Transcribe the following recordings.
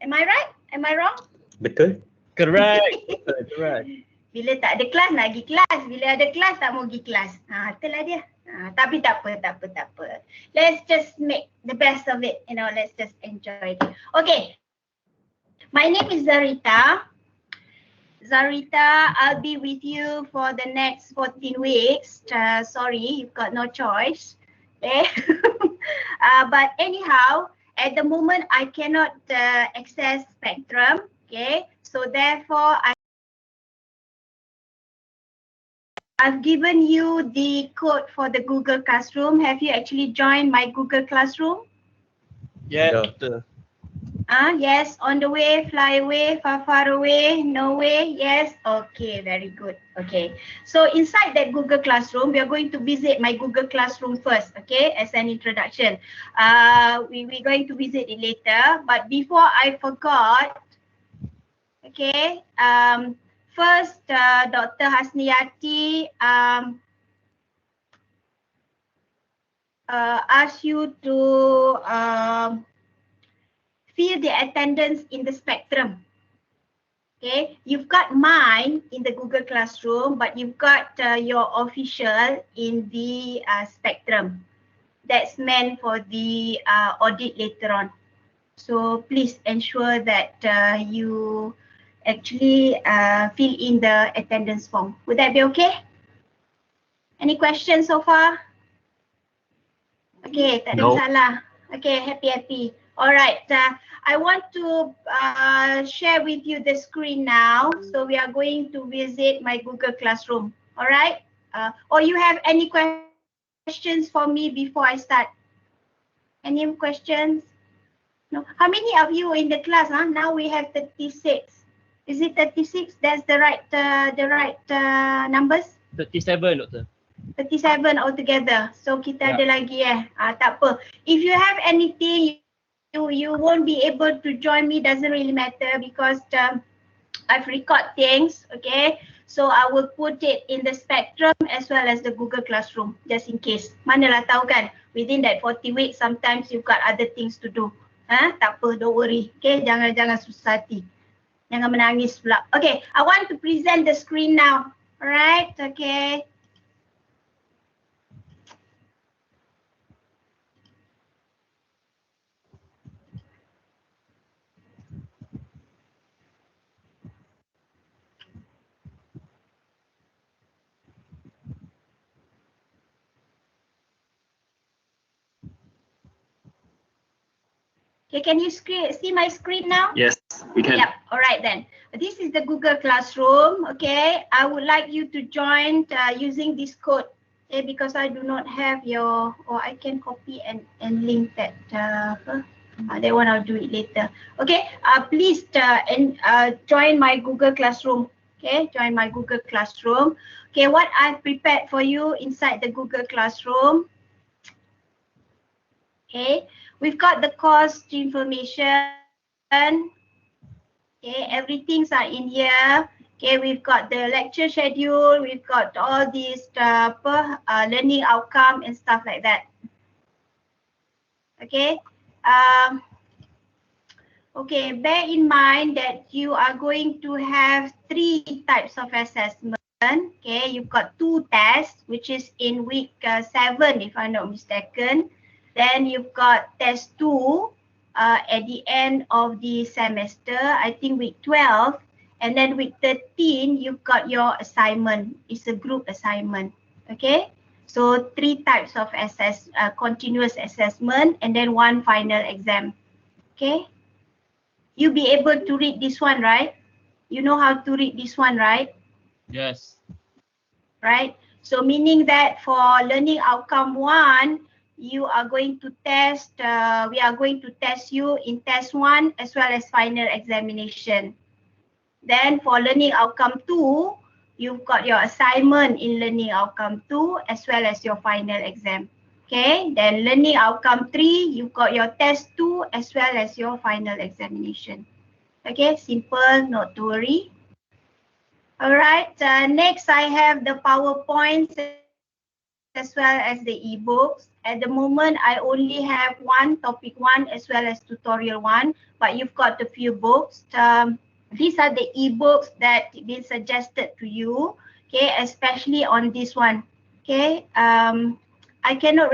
Am I right? Am I wrong? Betul. Correct. Correct. Bila tak ada kelas nak pergi kelas. Bila ada kelas tak mau pergi kelas. Itulah dia. Tapi tak apa. Let's just make the best of it. Let's just enjoy it. Okay. My name is Zarita. Zarita, I'll be with you for the next 14 weeks. Sorry, you've got no choice. Okay. But anyhow, at the moment, I cannot access Spectrum. Okay. So therefore, I've given you the code for the Google Classroom. Have you actually joined my Google Classroom? Yeah. Yes, on the way, fly away, far away, no way, yes. Okay, very good. Okay, so inside that Google Classroom, we are going to visit my Google Classroom first, okay, as an introduction. We're going to visit it later, but before I forgot, okay, first, Dr. Hasniyati ask you to fill the attendance in the Spectrum. Okay, you've got mine in the Google Classroom, but you've got your official in the Spectrum. That's meant for the audit later on. So please ensure that you actually fill in the attendance form. Would that be okay? Any questions so far? Okay, tak ada masalah. Okay, happy. All right, I want to share with you the screen now. So we are going to visit my Google Classroom. All right. Or you have any questions for me before I start? Any questions? No. How many of you in the class? Now we have 36. Is it 36? That's the right numbers? 37, Doctor. 37 altogether. So kita ada lagi tak apa. If you have anything, you won't be able to join me, doesn't really matter because I've recorded things, okay? So I will put it in the Spectrum as well as the Google Classroom, just in case. Manalah tahu kan, within that 40 weeks, sometimes you've got other things to do. Tak apa, don't worry, okay? Jangan susah hati. Jangan menangis pula. Okay, I want to present the screen now. Alright, okay. Okay, can you see my screen now? Yes, we can. Yeah, all right then. This is the Google Classroom, okay? I would like you to join using this code, okay? Because I do not have your, or I can copy and link that. That one I'll do it later. Okay, please join my Google Classroom, okay? Join my Google Classroom. Okay, what I've prepared for you inside the Google Classroom, okay? We've got the course information. Okay, everything's are in here. Okay, we've got the lecture schedule. We've got all these learning outcome and stuff like that. Okay. Okay, bear in mind that you are going to have 3 types of assessment. Okay, you've got 2 tests, which is in week 7, if I'm not mistaken. Then you've got test 2 at the end of the semester, I think week 12. And then week 13, you've got your assignment. It's a group assignment. Okay, so 3 types of continuous assessment and then 1 final exam. Okay, you'll be able to read this one, right? You know how to read this one, right? Yes. Right, so meaning that for learning outcome 1, you are going to test, we are going to test you in test 1 as well as final examination. Then for learning outcome 2, you've got your assignment in learning outcome 2 as well as your final exam. Okay, then learning outcome 3, you've got your test 2 as well as your final examination. Okay, simple, not to worry. All right, next I have the PowerPoints as well as the ebooks. At the moment, I only have one, topic 1 as well as tutorial 1, but you've got a few books. These are the ebooks that been suggested to you, okay, especially on this one, okay. I cannot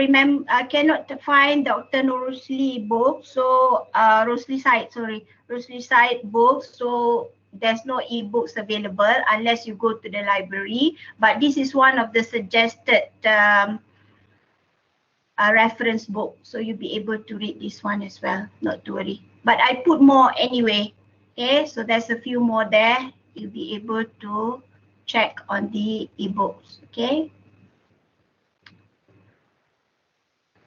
find Dr. Rosli book, so Rosli site books, so there's no ebooks available unless you go to the library. But this is one of the suggested reference book, so you'll be able to read this one as well, not to worry. But I put more anyway, okay, so there's a few more there. You'll be able to check on the ebooks, okay.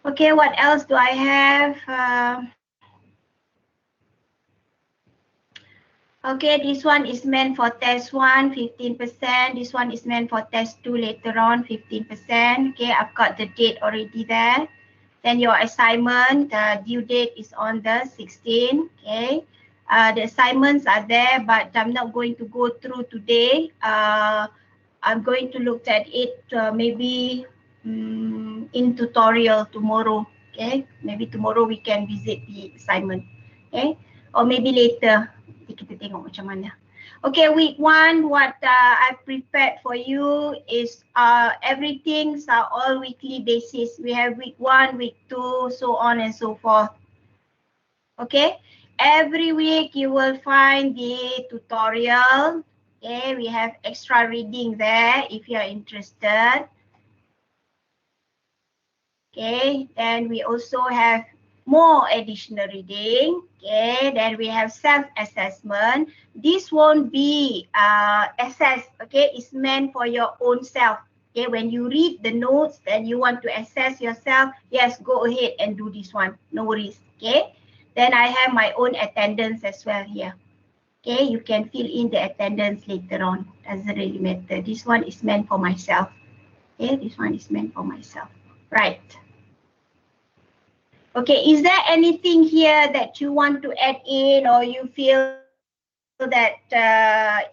Okay, what else do I have? Okay, this one is meant for test 1, 15%. This one is meant for test 2 later on, 15%. Okay, I've got the date already there. Then your assignment, due date is on the 16th. Okay, the assignments are there, but I'm not going to go through today. I'm going to look at it maybe in tutorial tomorrow. Okay, maybe tomorrow we can visit the assignment. Okay, or maybe later. Kita tengok macam mana. Okay, week 1, what I've prepared for you is everything's all weekly basis. We have week 1, week 2, so on and so forth. Okay, every week you will find the tutorial. Okay, we have extra reading there if you are interested. Okay, then we also have more additional reading. Okay, then we have self-assessment. This won't be assessed, okay, it's meant for your own self. Okay, when you read the notes and you want to assess yourself, yes, go ahead and do this one, no worries. Okay, then I have my own attendance as well here. Okay, you can fill in the attendance later on, doesn't really matter. This one is meant for myself. Okay, this one is meant for myself. Right. Okay, is there anything here that you want to add in, or you feel that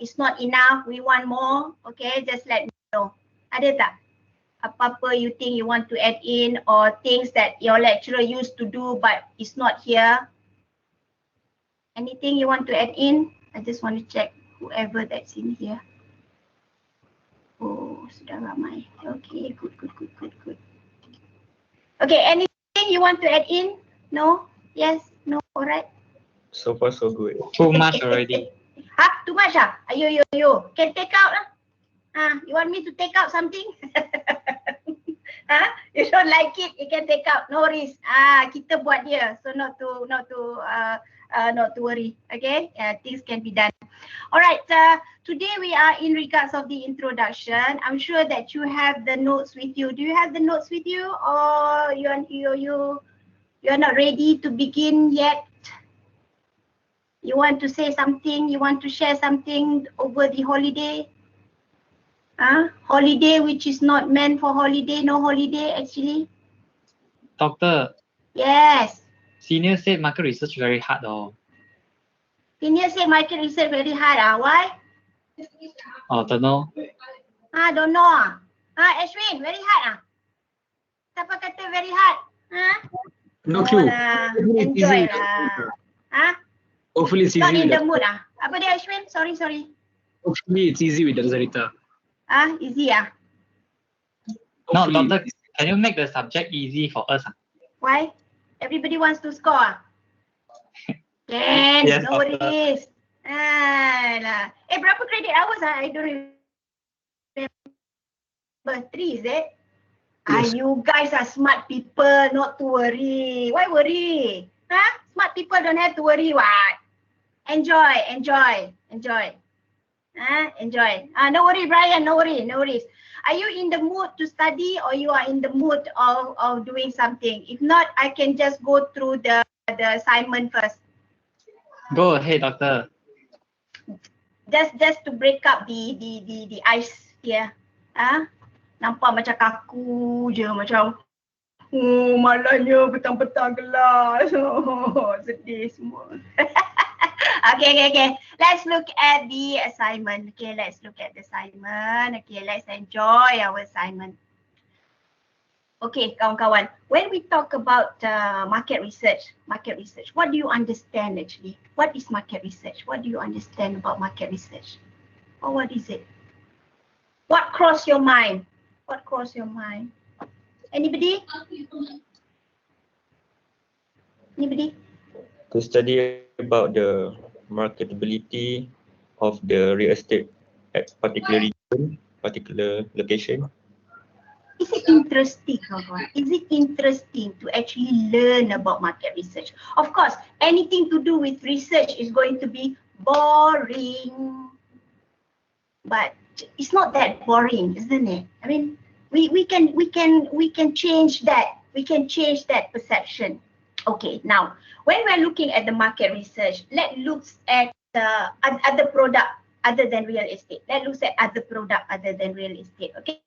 it's not enough, we want more? Okay, just let me know. Ada tak? Apa-apa you think you want to add in, or things that your lecturer used to do but it's not here? Anything you want to add in? I just want to check whoever that's in here. Oh, sudah ramai. Okay, good. Okay, anything you want to add in? No? Yes? No? Alright. So far, so good. Too much already. Huh? Too much ah? Ayo. Can take out lah. You want me to take out something? You don't like it, you can take out. No worries. Kita buat dia. So not to worry. Okay? Things can be done. Alright, today we are in regards of the introduction. I'm sure that you have the notes with you. Do you have the notes with you, or you're not ready to begin yet? You want to say something? You want to share something over the holiday? Holiday which is not meant for holiday, no holiday actually. Doctor, Yes. senior said market research very hard though. Senior said market research very hard. Why? Oh, don't know. Don't know. Ashwin, very hard. Siapa kata very hard? No clue. Enjoy lah. Hopefully it's Not easy in with the mood Apa dia Ashwin? Sorry. Hopefully it's easy with the Zarita. Easy No, Hopefully. doctor, can you make the subject easy for us? Why? Everybody wants to score Can, Yes, no doctor. worries. Berapa credit hours I don't remember. 3 is it? Yes. You guys are smart people, not to worry. Why worry? Smart people don't have to worry what? Enjoy. Enjoy. No worry, Brian, no worries. Are you in the mood to study, or you are in the mood of doing something? If not, I can just go through the assignment first. Go ahead, doctor. Just to break up the ice here. Nampak macam kaku je, macam malangnya petang-petang kelas. Sedih semua. Okay. Let's look at the assignment. Okay, let's look at the assignment. Okay, let's enjoy our assignment. Okay, kawan-kawan. When we talk about market research, what do you understand actually? What is market research? What do you understand about market research? Or what is it? What crossed your mind? What crossed your mind? Anybody? Anybody? To study about the marketability of the real estate at particular region, particular location. Is it interesting, kawan? Is it interesting to actually learn about market research? Of course, anything to do with research is going to be boring. But it's not that boring, isn't it? I mean, we can change that. We can change that perception. Okay, now when we're looking at the market research, let's look at other product other than real estate. Let's look at other product other than real estate. Okay.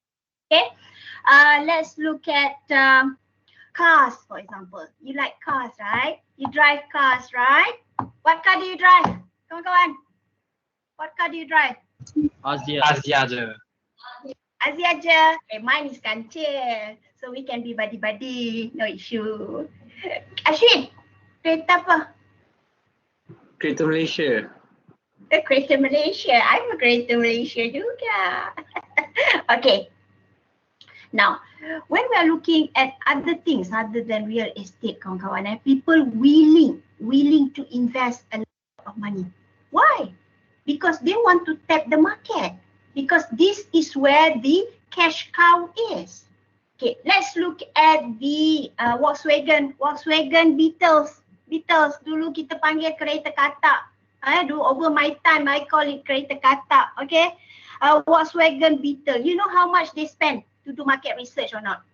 Let's look at cars, for example. You like cars, right? You drive cars, right? What car do you drive? Kawan-kawan. What car do you drive? Asia. Asia je. Azia je. Mine is kancil. So we can be buddy-buddy. No issue. Ashwin, kereta apa? Kereta Malaysia. Kereta Malaysia. I'm a kereta Malaysia juga. Okay. Now, when we are looking at other things other than real estate, kawan-kawan, people willing to invest a lot of money. Why? Because they want to tap the market. Because this is where the cash cow is. Okay, let's look at the Volkswagen Beetles. Dulu kita panggil kereta katak. Over my time, I call it kereta katak. Okay, Volkswagen Beetle. You know how much they spend to do market research or not?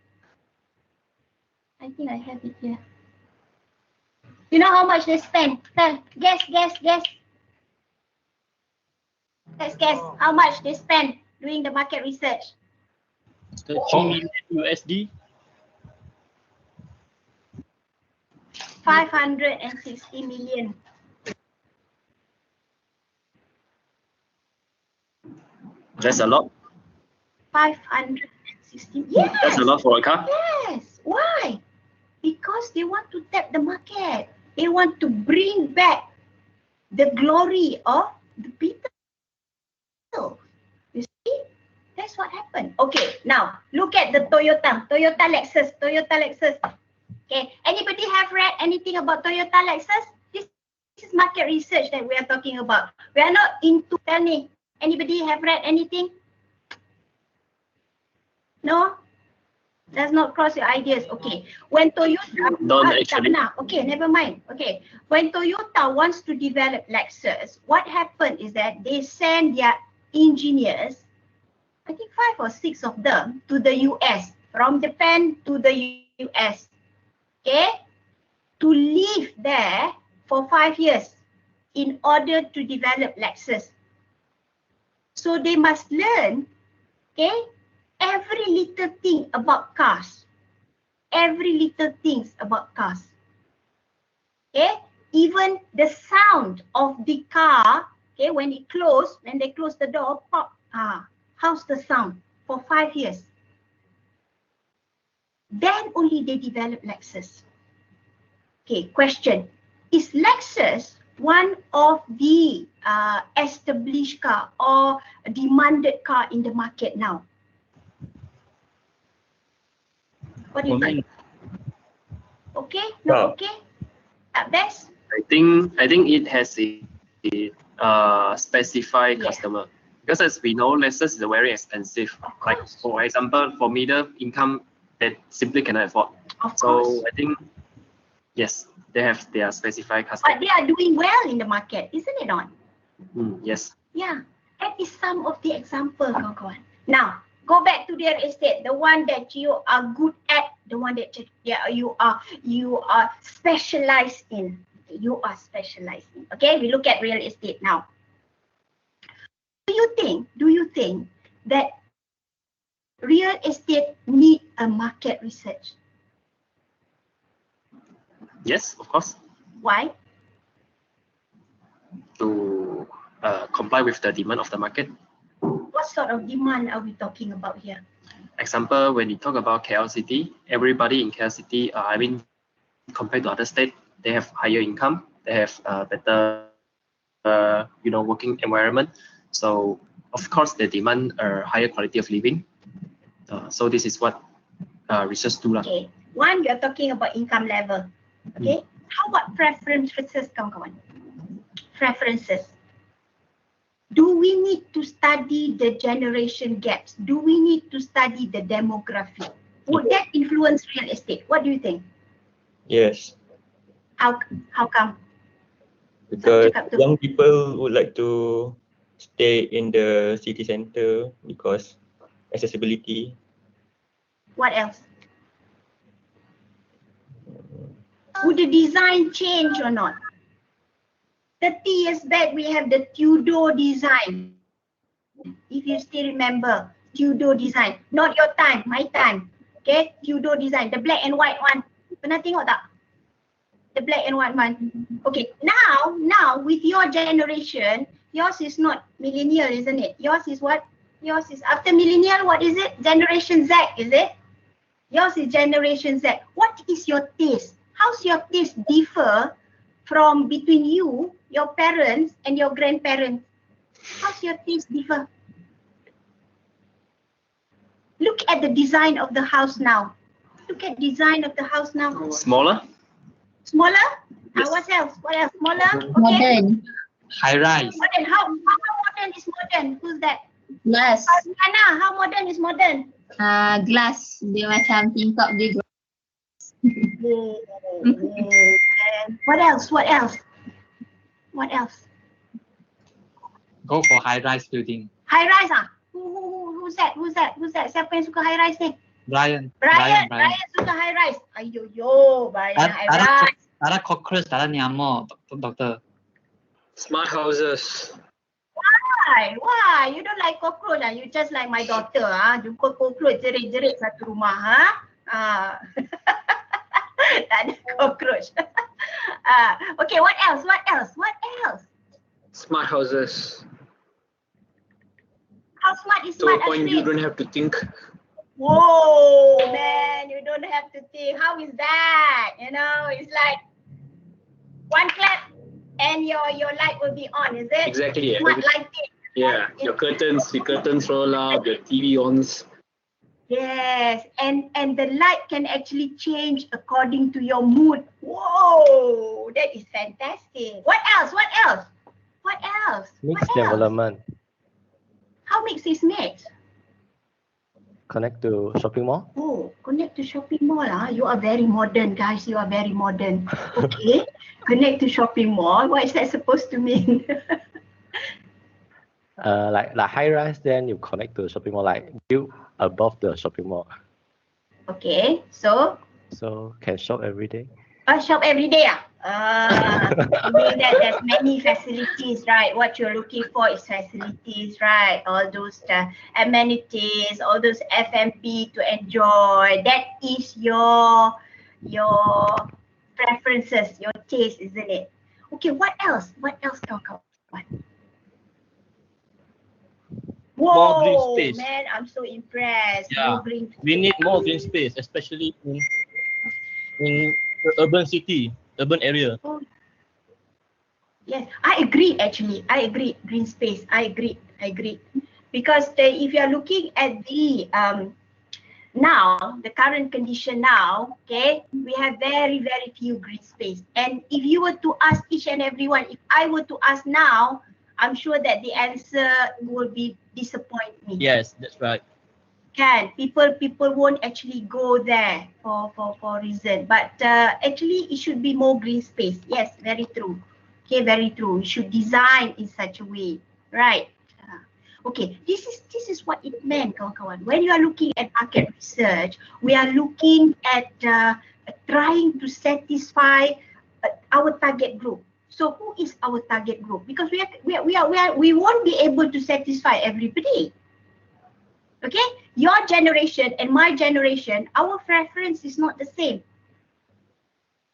I think I have it here. You know how much they spend? Guess. Let's guess how much they spend doing the market research. 30 million USD. 560 million. That's a lot. 560. Yes. That's a lot for a car. Yes. Why? Because they want to tap the market. They want to bring back the glory of the people. You see? That's what happened. Okay, now look at the Toyota Lexus. Okay, anybody have read anything about Toyota Lexus? This is market research that we are talking about. We are not into telling. Anybody have read anything? No? Does not cross your ideas. Okay. When Toyota Don't actually. Okay, never mind. Okay. When Toyota wants to develop Lexus, what happened is that they send their engineers, I think 5 or 6 of them, to the US, from Japan to the US. Okay? To live there for 5 years in order to develop Lexus. So they must learn, okay, every little thing about cars. Every little things about cars. Okay? Even the sound of the car, okay, when they close the door, pop, how's the sound for 5 years? Then only they develop Lexus. Okay, question. Is Lexus one of the established car or demanded car in the market now? What do you think? Okay? No, okay? At best? I think it has a specified Yeah. customer, because as we know, Lexus is a very expensive. Like for example, for middle income that simply cannot afford. Of course. So I think yes, they have their specified customer. But they are doing well in the market, isn't it not? Yes. Yeah, that is some of the example, kawan-kawan. Now, go back to real estate, the one that you are good at, the one that you are specialized in. You are specialized in. Okay, we look at real estate now. Do you think that real estate need a market research? Yes, of course. Why? To comply with the demand of the market. What sort of demand are we talking about here? example, when you talk about KL City, everybody in KL City, I mean, compared to other states, they have higher income, they have better, working environment. So of course, they demand a higher quality of living. So this is what research do. Okay, one, you're talking about income level. Okay, how about preferences, kawan-kawan? Preferences. Do we need to study the generation gaps? Do we need to study the demography? Would that influence real estate? What do you think? Yes, How come? because young people would like to stay in the city center because accessibility. What else? Would the design change or not? 30 years back, we have the Tudor design. If you still remember, Tudor design. Not your time, my time. Okay, Tudor design, the black and white one. Pernah tengok tak? The black and white one. Okay, now with your generation, yours is not millennial, isn't it? Yours is what? Yours is after millennial, what is it? Generation Z, is it? Yours is Generation Z. What is your taste? How's your taste differ from between you, your parents and your grandparents? How's your taste differ? Look at the design of the house now. Look at design of the house now. Smaller? Smaller? Yes. What else? What else? Smaller? Okay. Modern. High rise. Modern. How modern is modern? Who's that? Glass. Diana, how modern is modern? Glass. Dia macam tingkap dia. What else? What else? What else? Go for high rise building. High rise ah? Who's that? Who's that? Who's that? Siapa yang suka high rise ni? Brian. Brian suka high rise. Ayo, Brian high rise. Tak ada cockroach, tak ada nyamuk, doktor. Smart houses. Why? You don't like cockroach ah? You just like my daughter ah. Jumpa cockroach jerit-jerit satu rumah ah. Tak ada cockroach. Okay, what else? What else? What else? Smart houses. How smart is To a smart point you Ashrin? don't have to think. Whoa, man, you don't have to think. How is that? You know, it's like one clap and your light will be on, is it? Exactly. Yeah. Smart lighting. Yeah. Your curtains roll up, your TV ons. Yes, and the light can actually change according to your mood. Whoa, that is fantastic. What else? What else? What else? Mixed What else? development. How mix is mixed? Connect to shopping mall. Oh, connect to shopping mall. You are very modern, guys. You are very modern. Okay, connect to shopping mall. What is that supposed to mean? Like high rise, then you connect to shopping mall, like build above the shopping mall. Okay, so can shop every day. shop every day. You mean that there's many facilities, right? What you're looking for is facilities, right? All those amenities, all those F&B to enjoy. That is your preferences, your taste, isn't it? Okay, what else? What else, kawan-kawan? More green Whoa, space. man, I'm so impressed. Yeah. More green We need more green space, especially in the urban city, urban area. Oh. Yes, I agree actually. I agree. Green space. I agree. Because if you are looking at the now, the current condition now, okay, we have very, very few green space. And if you were to ask each and everyone, if I were to ask now, I'm sure that the answer will be disappoint me. Yes, that's right. People won't actually go there for reason. But actually it should be more green space. Yes, very true. Okay, very true. We should design in such a way, right? Okay, this is what it meant, kawan-kawan. When you are looking at market research, we are looking at trying to satisfy our target group. So who is our target group? Because we won't be able to satisfy everybody. Okay, your generation and my generation, our preference is not the same.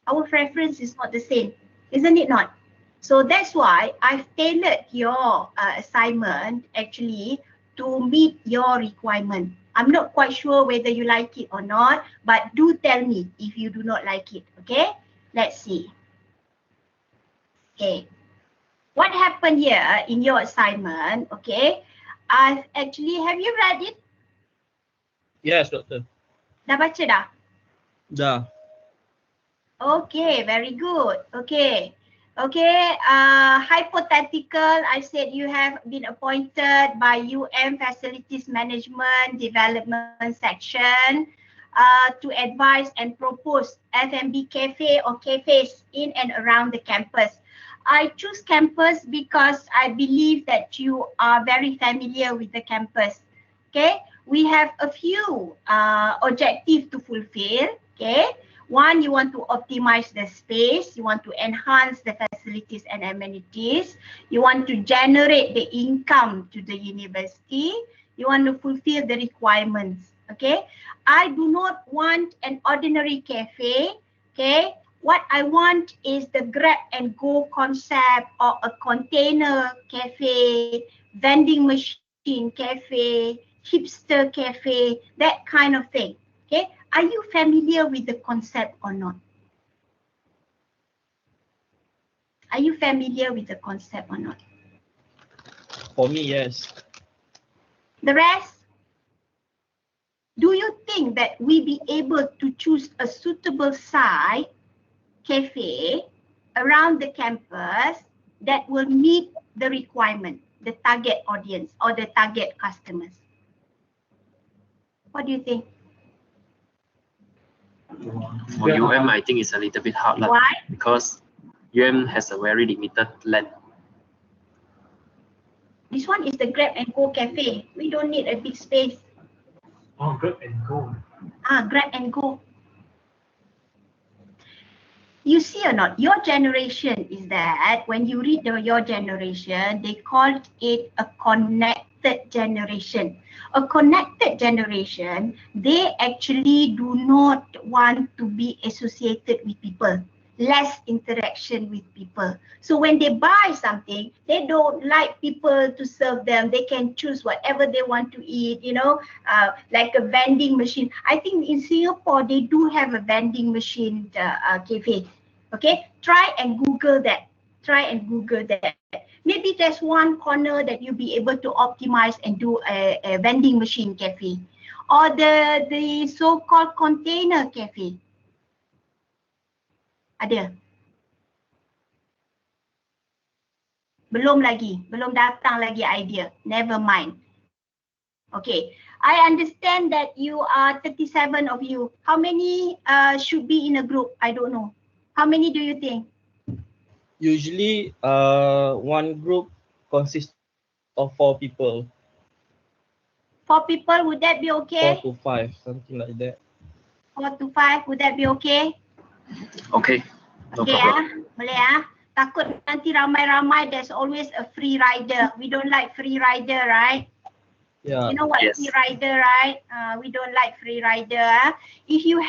Our preference is not the same, isn't it not? So that's why I've tailored your assignment actually to meet your requirement. I'm not quite sure whether you like it or not, but do tell me if you do not like it, okay? Let's see. Okay. What happened here in your assignment, okay? Have you read it? Yes, Doctor. Dah baca dah? Dah. Okay, very good. Okay. Okay, hypothetical, I said you have been appointed by Facilities Management Development Section to advise and propose F&B cafe or cafes in and around the campus. I choose campus because I believe that you are very familiar with the campus. Okay, we have a few objectives to fulfill. Okay. One, you want to optimize the space, you want to enhance the facilities and amenities, you want to generate the income to the university, you want to fulfill the requirements, okay? I do not want an ordinary cafe, okay? What I want is the grab and go concept or a container cafe, vending machine cafe, hipster cafe, that kind of thing, okay? Are you familiar with the concept or not? Are you familiar with the concept or not? For me, yes. The rest? Do you think that we be able to choose a suitable site, cafe, around the campus that will meet the requirement, the target audience or the target customers? What do you think? For I think it's a little bit hard. Why? Because has a very limited land. This one is the grab and go cafe. We don't need a big space. Oh, grab and go. Grab and go. You see or not, your generation is that when you read your generation, they called it a connected generation. A connected generation, they actually do not want to be associated with people, less interaction with people. So when they buy something, they don't like people to serve them. They can choose whatever they want to eat, you know, like a vending machine. I think in Singapore, they do have a vending machine cafe. Okay, try and Google that. Try and Google that. Maybe there's one corner that you'll be able to optimize and do a vending machine cafe. Or the so-called container cafe. Ada? Belum lagi. Belum datang lagi idea. Never mind. Okay. I understand that you are 37 of you. How many should be in a group? I don't know. How many do you think? Usually, one group consists of 4 people. 4 people, would that be okay? 4 to 5, something like that. 4 to 5, would that be okay? Okay. No Okay problem. boleh Takut nanti ramai-ramai, there's always a free rider. We don't like free rider, right? Yeah. You know what Yes. free rider, right? We don't like free rider. If you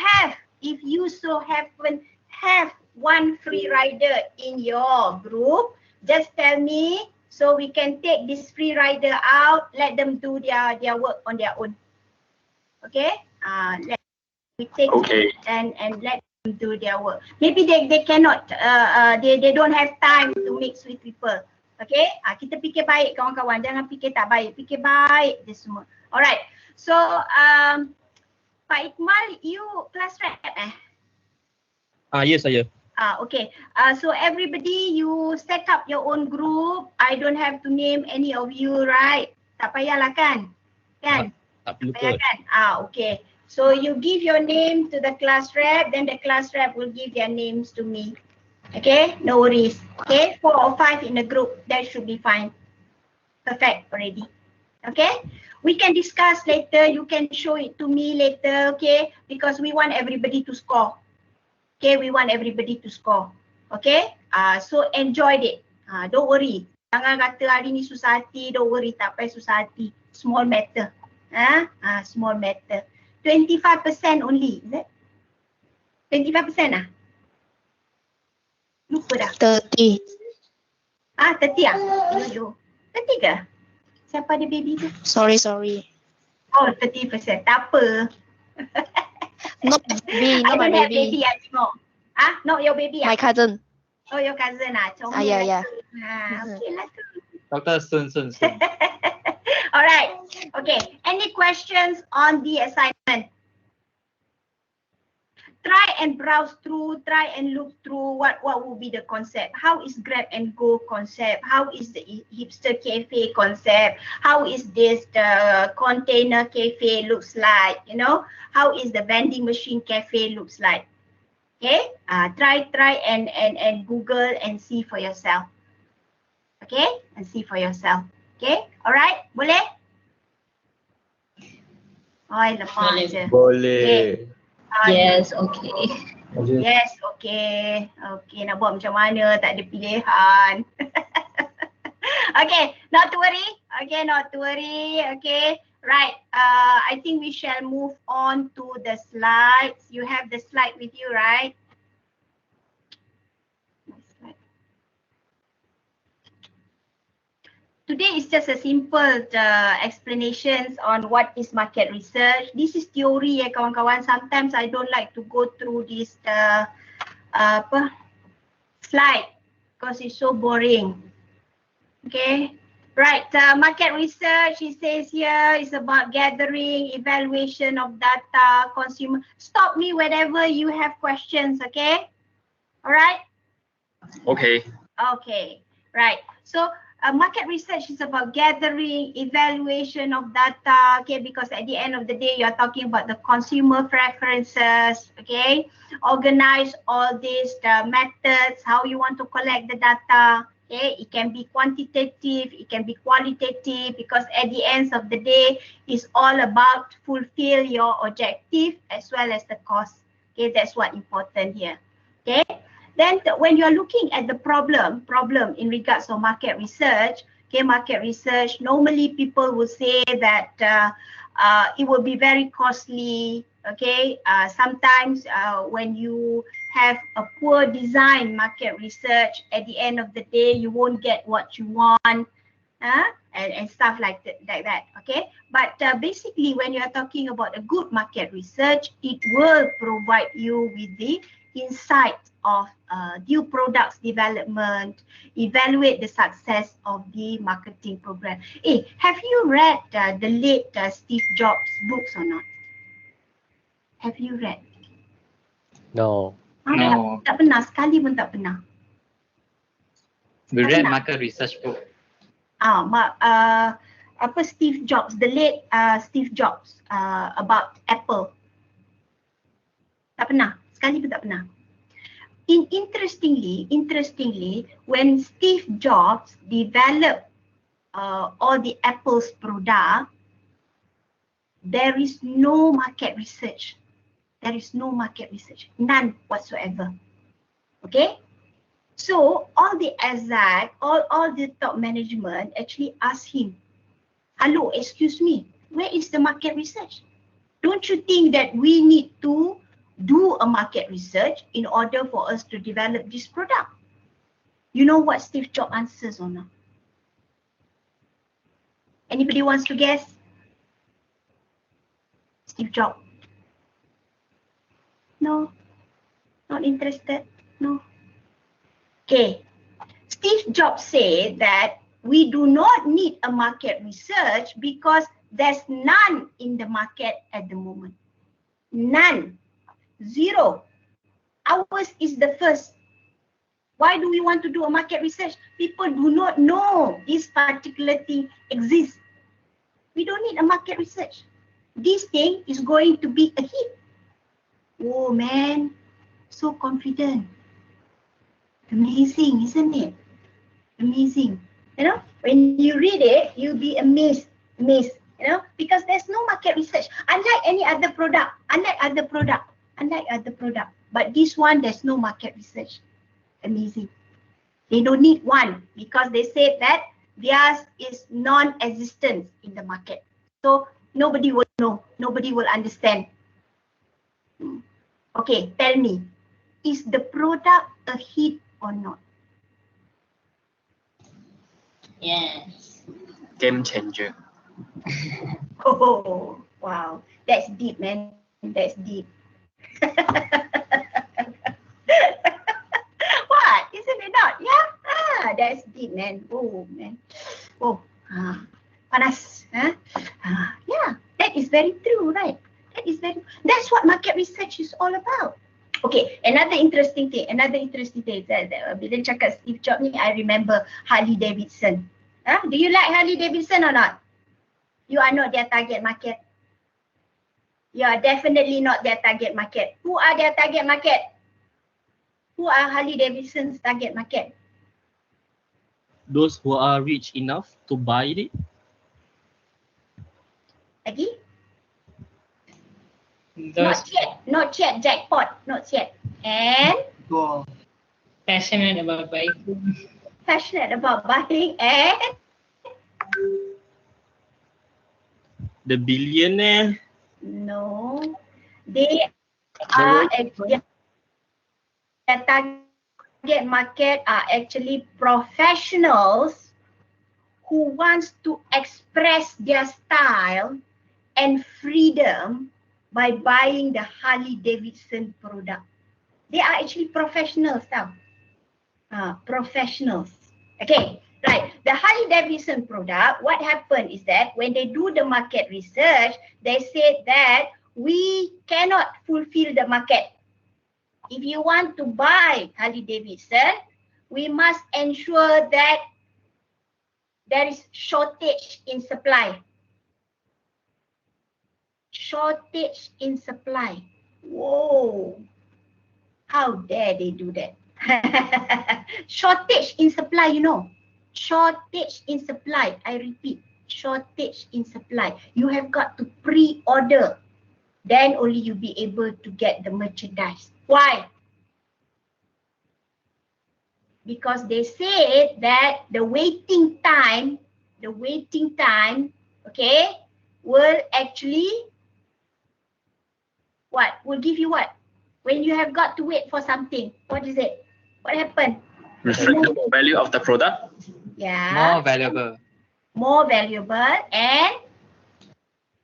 so happen have one free rider in your group, just tell me so we can take this free rider out, let them do their work on their own. Okay? Let we take Okay. and let them do their work. Maybe they cannot, they don't have time to mix with people. Okay? Kita fikir baik kawan-kawan, jangan fikir tak baik, fikir baik je semua. Alright. So Pak Ikmal, you class rep Yes, saya. Okay. So everybody, you set up your own group. I don't have to name any of you, right? Tak payahlah kan? Kan? Tak perlu Payah kot. kan? Okay. So you give your name to the class rep, then the class rep will give their names to me. Okay? No worries. Okay? 4 or 5 in a group. That should be fine. Perfect already. Okay? We can discuss later. You can show it to me later. Okay? Because we want everybody to score. Okay, we want everybody to score. Okay, so enjoy it. Don't worry. Jangan kata hari ni susah hati, don't worry, tak payah susah hati. Small matter. Small matter. 25% only, is it? 25% Lupa dah. 30. 30 30 ke? Siapa ada baby tu? Sorry. Oh, 30%. Tak apa. Not baby, I not my don't have baby. baby, I tengok. Ah, not your baby My cousin. Oh, your cousin comel Yeah, lah yeah. tu. Okay lah tu. Dr. Sun. Alright. Okay. Any questions on the assignment? Try and browse through, try and look through what will be the concept. How is grab and go concept? How is the hipster cafe concept? How is this the container cafe looks like? You know, how is the vending machine cafe looks like? Okay, try and Google and see for yourself. Okay, and see for yourself. Okay, alright, boleh? Oh, lepas je. Boleh. Yes, okay. Yes, okay. Okay, nak buat macam mana, tak ada pilihan. Okay, not to worry. Okay, not to worry. Okay, right. I think we shall move on to the slides. You have the slide with you, right? Today is just a simple explanations on what is market research. This is theory kawan-kawan. Sometimes I don't like to go through this slide because it's so boring. Okay, right. Market research, it says here, is about gathering, evaluation of data, consumer. Stop me whenever you have questions. Okay, all right. Okay. Okay, right. So market research is about gathering, evaluation of data, okay, because at the end of the day, you're talking about the consumer preferences, okay, organize all these methods, how you want to collect the data, okay, it can be quantitative, it can be qualitative, because at the end of the day, it's all about fulfill your objective as well as the cost, okay, that's what important here, okay. Then when you're looking at the problem in regards to market research, okay, market research, normally people will say that it will be very costly, okay. Sometimes when you have a poor design market research, at the end of the day, you won't get what you want, and stuff like that, okay. But basically, when you are talking about a good market research, it will provide you with the insight of new products development, evaluate the success of the marketing program. Have you read the late Steve Jobs books or not? Have you read? No. No. Tak pernah, sekali pun tak pernah. We read market research book. Apa Steve Jobs, the late Steve Jobs about Apple. Tak pernah, sekali pun tak pernah. Interestingly, when Steve Jobs developed all the Apple's product, there is no market research. There is no market research, none whatsoever. Okay, so all the exec, all the top management actually asked him, "Hello, excuse me, where is the market research? Don't you think that we need to do a market research in order for us to develop this product?" You know what Steve Jobs answers or not? Anybody wants to guess? Steve Jobs. No, not interested. No. Okay. Steve Jobs said that we do not need a market research because there's none in the market at the moment. None. Zero. Ours is the first. Why do we want to do a market research? People do not know this particular thing exists. We don't need a market research. This thing is going to be a hit. Oh man, so confident. Amazing, isn't it? Amazing. You know, when you read it, you'll be amazed, you know, because there's no market research. Unlike any other product, but this one, there's no market research. Amazing. They don't need one because they said that theirs is non-existent in the market. So nobody will know, nobody will understand. Okay, tell me, is the product a hit or not? Yes. Game changer. Oh, Wow, that's deep, man. That's deep. What? Isn't it not? Yeah. That's deep, man. Oh, man. Oh, panas. Yeah, that is very true, right? That's what market research is all about. Okay, another interesting thing. Bila cakap Steve Jobs ni, I remember Harley Davidson. Do you like Harley Davidson or not? You are not their target market. You are definitely not their target market. Who are their target market? Who are Harley Davidson's target market? Those who are rich enough to buy it. Lagi? Those Not yet, jackpot, not yet. And passionate about biking. And The billionaire. no, they are their target market are actually professionals who wants to express their style and freedom by buying the Harley Davidson product. They are actually professionals now. Professionals. Okay, right. The Harley Davidson product, what happened is that when they do the market research, they said that we cannot fulfill the market. If you want to buy Harley Davidson, we must ensure that there is shortage in supply. Shortage in supply. Whoa. How dare they do that? Shortage in supply, you know. Shortage in supply. I repeat, shortage in supply. You have got to pre-order. Then only you'll be able to get the merchandise. Why? Because they said that the waiting time, okay, will actually, what? Will give you what? When you have got to wait for something, what is it? What happened? Reflect the value of the product. Yeah. More valuable. And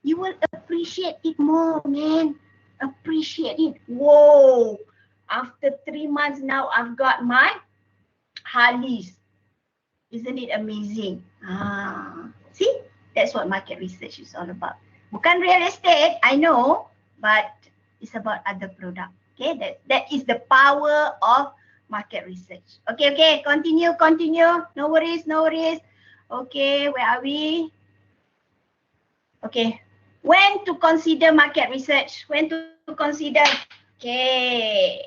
you will appreciate it more, man. Appreciate it. Whoa. After 3 months now, I've got my Harleys. Isn't it amazing? See? That's what market research is all about. Bukan real estate, I know, but it's about other product. Okay, that is the power of market research. Okay, continue. No worries. Okay, where are we? Okay, when to consider market research? When to consider? Okay,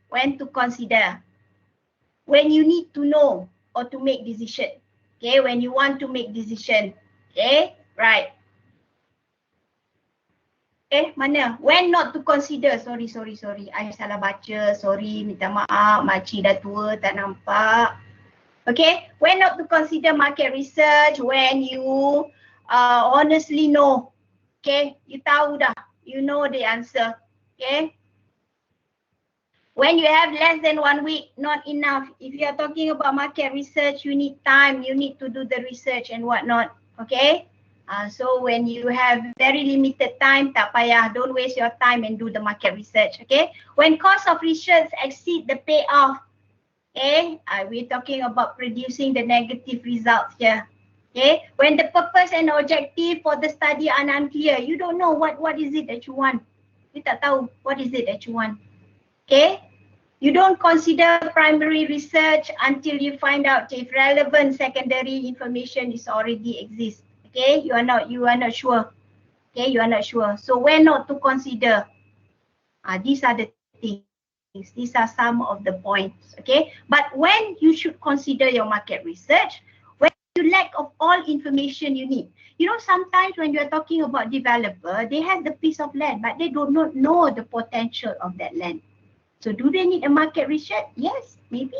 when to consider? When you need to know or to make decision. Okay, when you want to make decision. Okay, right. Mana? When not to consider? Sorry. I salah baca. Sorry, minta maaf. Makcik dah tua, tak nampak. Okay, when not to consider market research? When you honestly know. Okay, you tahu dah. You know the answer. Okay. When you have less than 1 week, not enough. If you are talking about market research, you need time. You need to do the research and whatnot. Okay. So when you have very limited time, tak payah, don't waste your time and do the market research, okay? When cost of research exceed the payoff, okay? We're talking about producing the negative results here, okay? When the purpose and objective for the study are unclear, you don't know what is it that you want. You tak tahu what is it that you want, okay? You don't consider primary research until you find out if relevant secondary information is already exists. Okay, you are not sure. Okay, you are not sure. So when not to consider? These are the things. These are some of the points. Okay, but when you should consider your market research, when you lack of all information you need. You know, sometimes when you are talking about developer, they have the piece of land, but they do not know the potential of that land. So do they need a market research? Yes, maybe.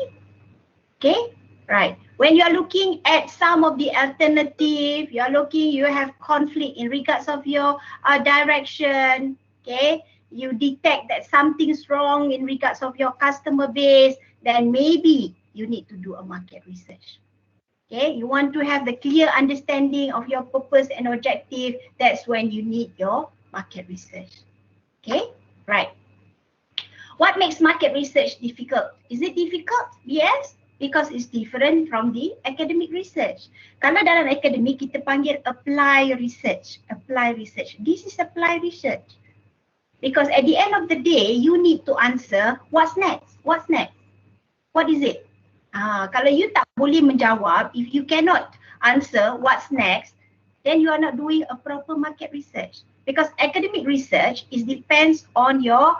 Okay. Right. When you are looking at some of the alternative, you have conflict in regards of your direction. Okay. You detect that something's wrong in regards of your customer base, then maybe you need to do a market research. Okay, you want to have the clear understanding of your purpose and objective. That's when you need your market research. Okay, right. What makes market research difficult? Is it difficult? Yes, because it's different from the academic research. Kalau dalam academic kita panggil apply research. Apply research. This is apply research. Because at the end of the day, you need to answer what's next. What's next? What is it? Kalau you tak boleh menjawab, if you cannot answer what's next, then you are not doing a proper market research. Because academic research depends on your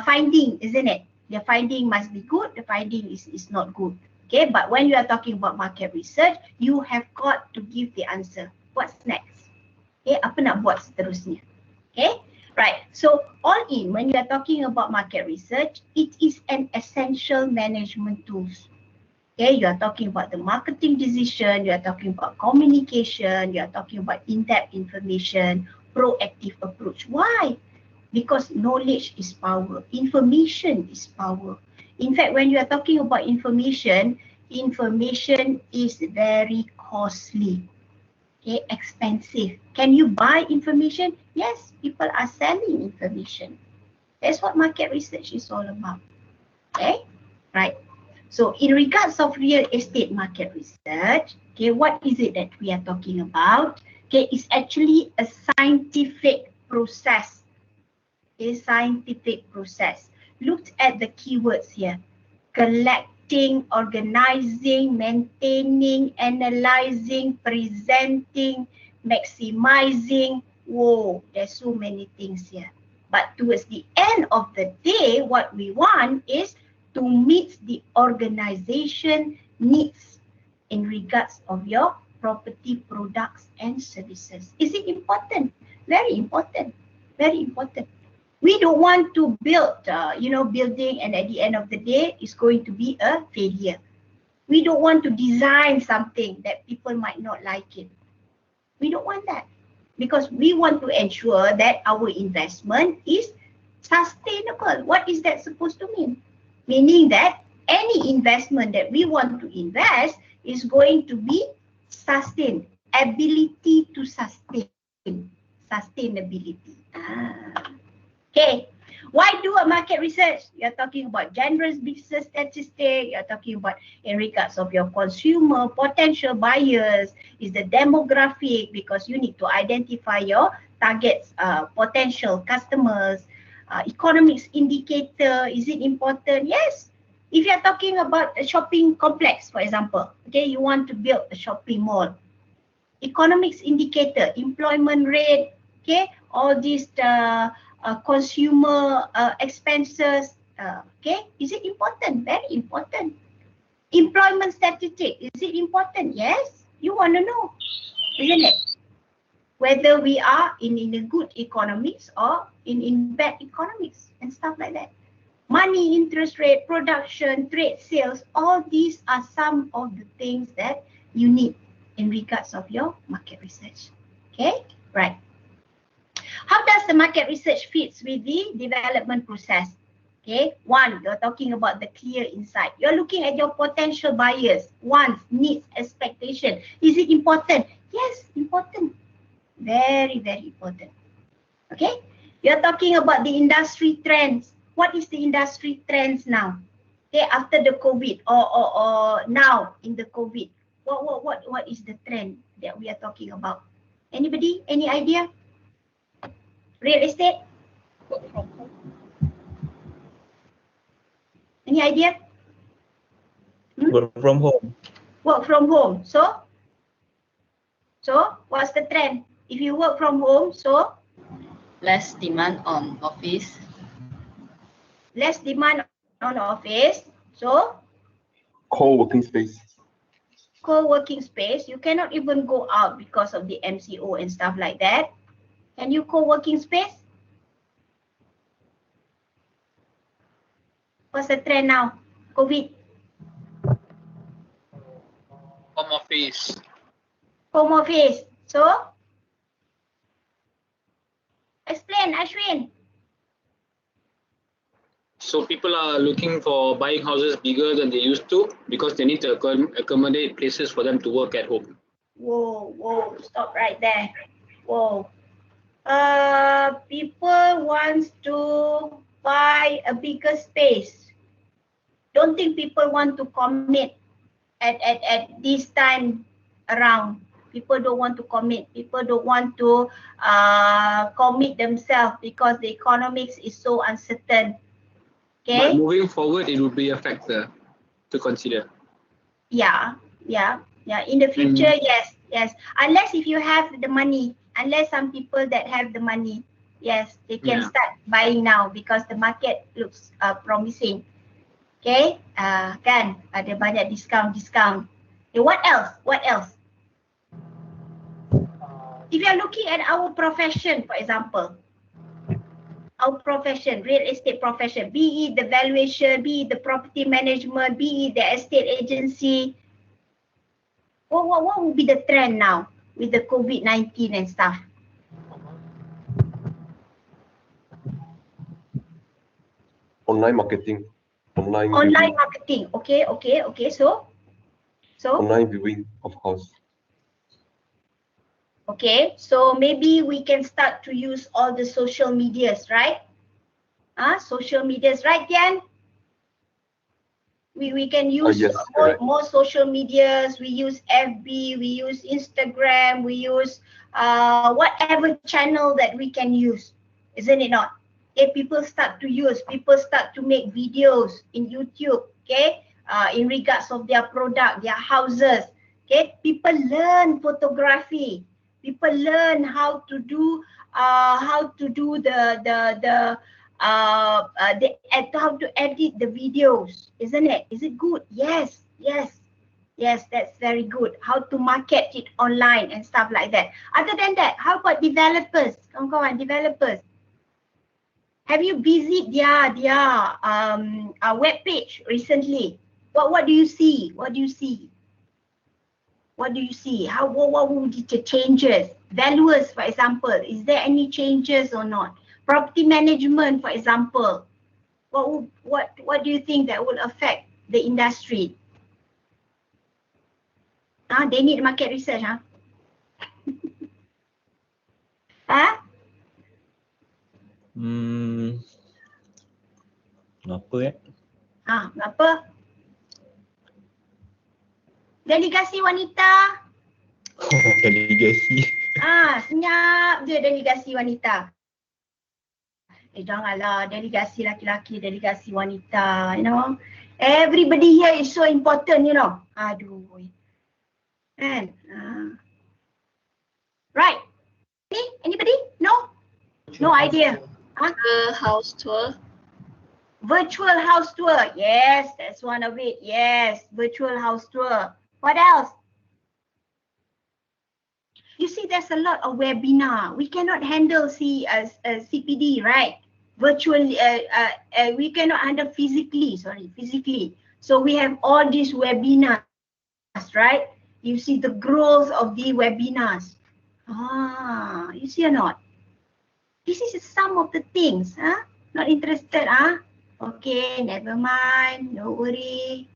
finding, isn't it? The finding must be good, the finding is not good. Okay, but when you are talking about market research, you have got to give the answer. What's next? Okay, apa nak buat seterusnya? Okay, right. So all in, when you are talking about market research, it is an essential management tools. Okay, you are talking about the marketing decision, you are talking about communication, you are talking about in-depth information, proactive approach. Why? Because knowledge is power, information is power. In fact, when you are talking about information, information is very costly, okay, expensive. Can you buy information? Yes, people are selling information. That's what market research is all about. Okay, right. So in regards of real estate market research, okay, what is it that we are talking about? Okay, it's actually a scientific process. A scientific process. Look at the keywords here. Collecting, organizing, maintaining, analyzing, presenting, maximizing. Whoa, there's so many things here. But towards the end of the day, what we want is to meet the organization needs in regards of your property products and services. Is it important? Very important. Very important. We don't want to build, building and at the end of the day, it's going to be a failure. We don't want to design something that people might not like it. We don't want that because we want to ensure that our investment is sustainable. What is that supposed to mean? Meaning that any investment that we want to invest is going to be sustained. Ability to sustain. Sustainability. Okay. Why do a market research? You're talking about generous business statistics. You're talking about in regards of your consumer, potential buyers, is the demographic because you need to identify your targets, potential customers. Economics indicator, is it important? Yes. If you're talking about a shopping complex, for example, okay, you want to build a shopping mall. Economics indicator, employment rate, okay, all these consumer expenses, okay, is it important? Very important. Employment statistic, is it important? Yes, you want to know, isn't it? Whether we are in a good economics or in bad economics and stuff like that. Money, interest rate, production, trade sales, all these are some of the things that you need in regards of your market research. Okay, right. How does the market research fits with the development process? Okay, one, you're talking about the clear insight. You're looking at your potential buyers, wants, needs, expectation. Is it important? Yes, important. Very, very important. Okay, you're talking about the industry trends. What is the industry trends now? Okay, after the COVID or now in the COVID, what is the trend that we are talking about? Anybody? Any idea? Real estate? Any idea? Work from home. Work from home. So what's the trend? If you work from home, so Less demand on office. less demand on office. So Co-working space. co-working space. You cannot even go out because of the MCO and stuff like that. Can you co-working space? What's the trend now? COVID. Home office. Home office. So explain, Ashwin. So people are looking for buying houses bigger than they used to because they need to accommodate places for them to work at home. Whoa, stop right there. Whoa. People wants to buy a bigger space. Don't think people want to commit at this time around. People don't want to commit. People don't want to commit themselves because the economics is so uncertain. But Okay? moving forward, it would be a factor to consider. Yeah. In the future, yes. Unless if you have the money, unless some people that have the money, yes, they can start buying now because the market looks promising. Okay, kan ada banyak diskaun. Okay, what else? If you are looking at our profession, for example, our profession, real estate profession, be it the valuation, be it the property management, be it the estate agency, what will be the trend now with the COVID-19 and stuff? Online marketing. Online marketing. Okay. So online viewing of house. okay, so maybe we can start to use all the social medias, right? Social medias, right, Tian? We can use Yes, more social medias. We use FB, we use Instagram, we use whatever channel that we can use, isn't it not? Okay, people start to make videos in YouTube, okay, in regards of their product, their houses. Okay, people learn photography. People learn how to do how to edit the videos, isn't it? Is it good? Yes, that's very good. How to market it online and stuff like that. Other than that, how about developers? Kawan-kawan, developers. Have you visited their web page recently? What do you see? What do you see? What would be the changes? Valuers, for example, is there any changes or not? Property management, for example, what do you think that will affect the industry? They need market research, Kenapa ya? Kenapa? Delegasi wanita. Delegasi. Senyap je delegasi wanita. Janganlah delegasi laki-laki, delegasi wanita, you know. Everybody here is so important, you know. Aduh. Kan? Right. Anybody? No? No idea. House tour. Virtual house tour. Yes, that's one of it. Yes, virtual house tour. What else? You see, there's a lot of webinar. We cannot handle CPD, right? Virtually, we cannot handle physically. So we have all these webinars, right? You see the growth of the webinars. You see or not? This is some of the things. Not interested, Okay, never mind. No worry.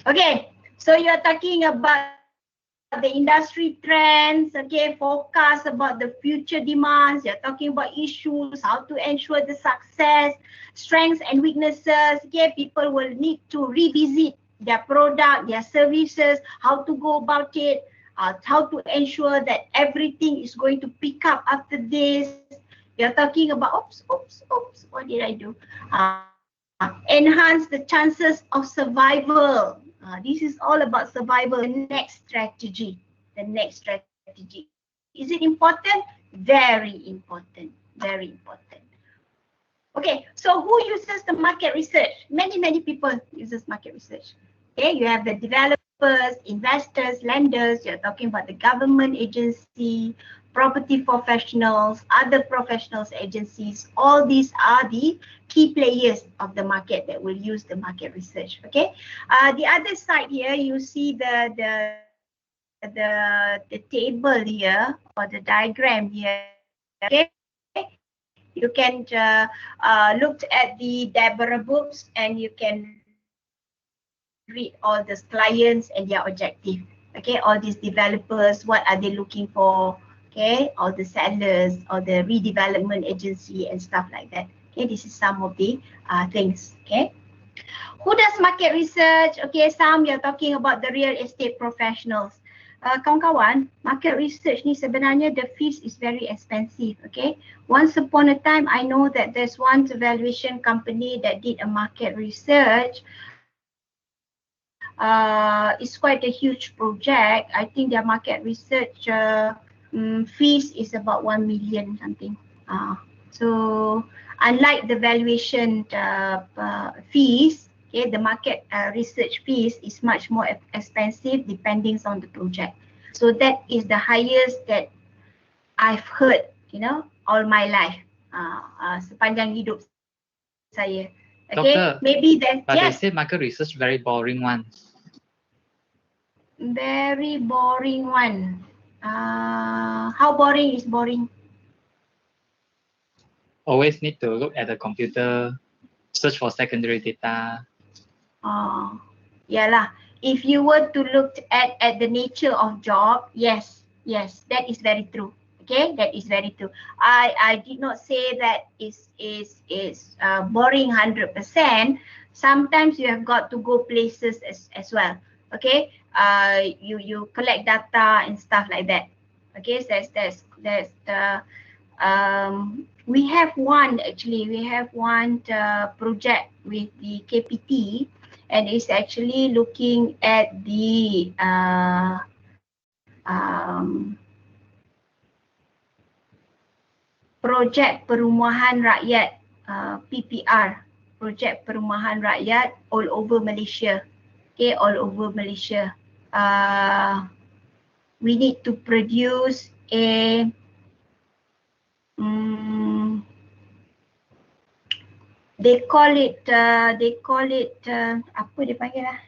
Okay, so you are talking about the industry trends, okay, forecast about the future demands. You're talking about issues, how to ensure the success, strengths and weaknesses. Okay, people will need to revisit their product, their services, how to go about it, how to ensure that everything is going to pick up after this. You're talking about, oops, what did I do? Enhance the chances of survival. This is all about survival. The next strategy. Is it important? Very important. Okay, so who uses the market research? Many people uses market research. Okay, you have the developers, investors, lenders. You're talking about the government agency, property professionals, other professionals agencies. All these are the key players of the market that will use the market research. Okay, the other side here, you see the table here or the diagram here. Okay, You can look at the Deborah books and you can read all the clients and their objective. Okay, all these developers, what are they looking for? Okay, all the sellers or the redevelopment agency and stuff like that. Okay, this is some of the things. Okay, who does market research? Okay, some you're talking about the real estate professionals. Kawan-kawan, market research ni sebenarnya the fees is very expensive. Okay, once upon a time I know that there's one valuation company that did a market research. It's quite a huge project. I think their market research fees is about 1 million something. So unlike the valuation fees, okay, the market research fees is much more expensive depending on the project. So that is the highest that I've heard, you know, all my life, sepanjang hidup saya. Okay, Doctor, maybe that. but Yes. they say market research very boring one. Very boring one. How boring is boring? Always need to look at the computer, search for secondary data. Yeah lah. If you were to look at the nature of job, yes, that is very true. Okay, that is very true. I did not say that is boring 100%. Sometimes you have got to go places as well. Okay, you collect data and stuff like that. Okay, so that's the we have one project with the KPT, and it's actually looking at the projek perumahan rakyat, PPR, projek perumahan rakyat all over Malaysia. Okay, all over Malaysia. We need to produce a they call it apa dia panggil lah,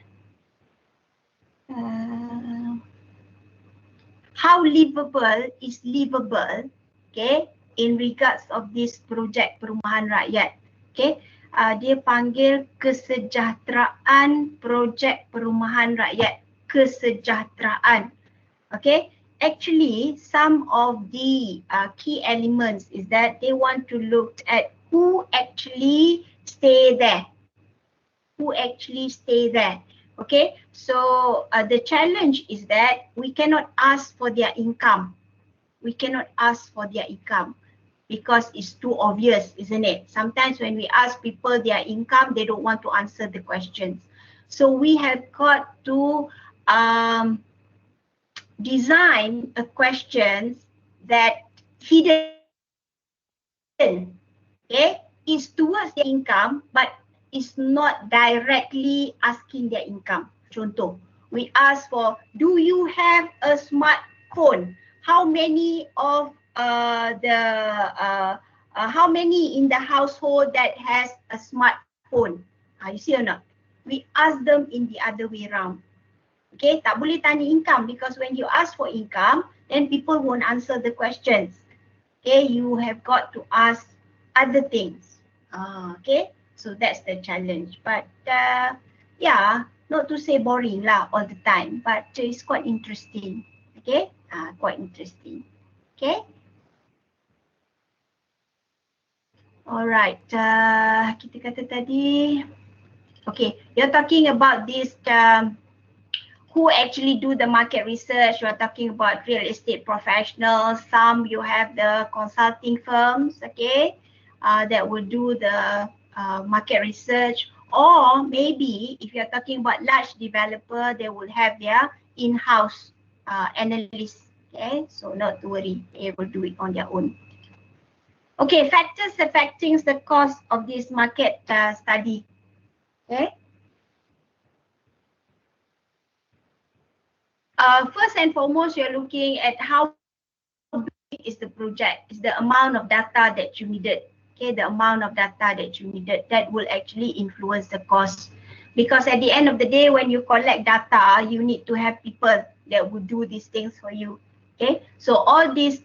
how livable is livable, okay, in regards of this project perumahan rakyat. Okay, dia panggil kesejahteraan projek perumahan rakyat, kesejahteraan. Okay, actually some of the key elements is that they want to look at who actually stay there. Okay, so the challenge is that we cannot ask for their income. Because it's too obvious, isn't it? Sometimes when we ask people their income, they don't want to answer the questions. So we have got to design a question that hidden, okay, is towards their income, but is not directly asking their income. Contoh, we ask for, do you have a smartphone? How many of how many in the household that has a smartphone? You see or not? We ask them in the other way around. Okay, tak boleh tanya income, because when you ask for income, then people won't answer the questions. Okay, you have got to ask other things. Okay, so that's the challenge. But yeah, not to say boring lah all the time, but it's quite interesting. Okay, quite interesting. Okay. Alright, kita kata tadi, okay, you're talking about this who actually do the market research. You're talking about real estate professionals. Some you have the consulting firms, okay, that will do the market research, or maybe if you're talking about large developer, they will have their in-house analysts. Okay, so not to worry, they will do it on their own. Okay, factors affecting the cost of this market study. Okay. First and foremost, you're looking at how big is the project, is the amount of data that you needed. Okay, the amount of data that you needed, that will actually influence the cost. Because at the end of the day, when you collect data, you need to have people that will do these things for you. Okay, so all these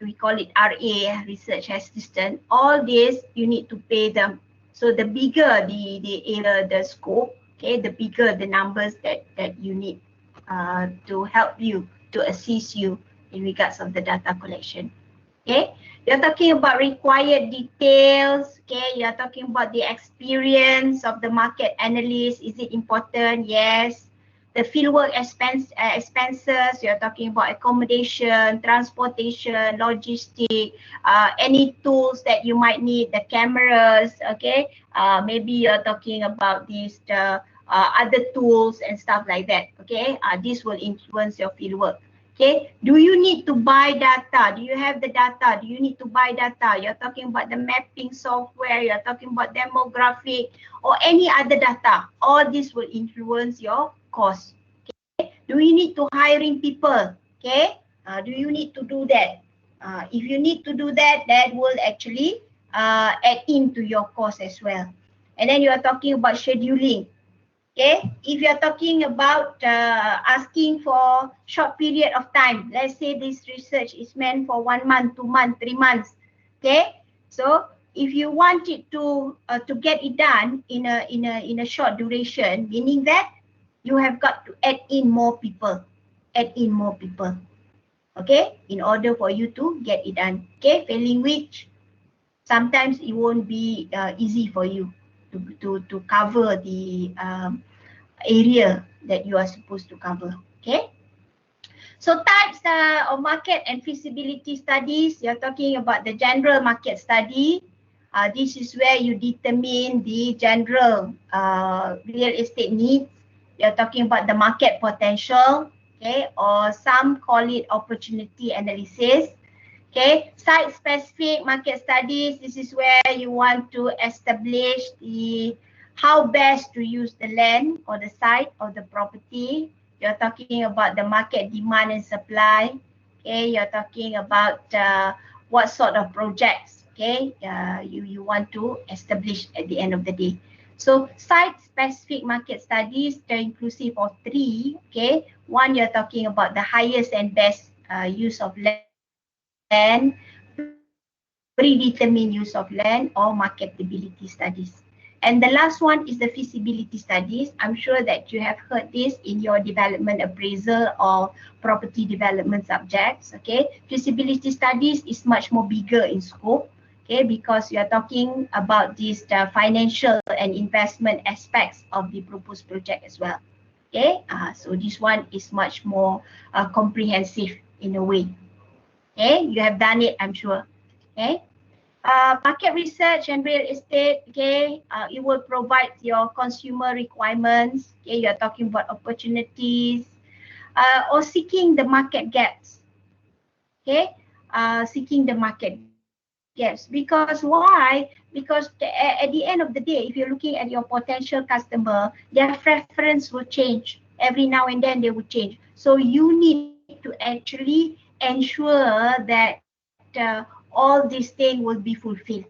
we call it RA, research assistant. All this you need to pay them. So the bigger the scope, okay, the bigger the numbers that you need to help you, to assist you in regards of the data collection. Okay, you're talking about required details. Okay, you're talking about the experience of the market analyst. Is it important? Yes. The fieldwork expenses, you're talking about accommodation, transportation, logistic, any tools that you might need, the cameras, okay? Maybe you're talking about these other tools and stuff like that, okay? This will influence your fieldwork. Okay, do you need to buy data? Do you have the data? Do you need to buy data? You're talking about the mapping software, you're talking about demographic or any other data. All this will influence your cost. Okay, do you need to hiring people? Okay, do you need to do that? If you need to do that, that will actually add into your cost as well. And then you are talking about scheduling. Okay, if you're talking about asking for short period of time, let's say this research is meant for 1 month, 2 months, 3 months. Okay, so if you want it to get it done in a short duration, meaning that you have got to add in more people, okay, in order for you to get it done. Okay, failing which sometimes it won't be easy for you to cover the area that you are supposed to cover. Okay, so types of market and feasibility studies, you're talking about the general market study. This is where you determine the general real estate needs. You're talking about the market potential, okay, or some call it opportunity analysis. Okay, site-specific market studies, this is where you want to establish how best to use the land or the site or the property. You're talking about the market demand and supply. Okay, you're talking about what sort of projects, okay, you want to establish at the end of the day. So site-specific market studies, they're inclusive of 3. Okay, one, you're talking about the highest and best use of land, predetermined use of land, or marketability studies. And the last one is the feasibility studies. I'm sure that you have heard this in your development appraisal or property development subjects. Okay, feasibility studies is much more bigger in scope. Okay, because you are talking about these financial and investment aspects of the proposed project as well. Okay, so this one is much more comprehensive in a way. Okay, you have done it, I'm sure. Okay, market research and real estate. Okay, it will provide your consumer requirements. Okay, you are talking about opportunities or seeking the market gaps. Okay, seeking the market gaps. Because why? Because at the end of the day, if you're looking at your potential customer, their preference will change. Every now and then they will change. So you need to actually ensure that all these things will be fulfilled.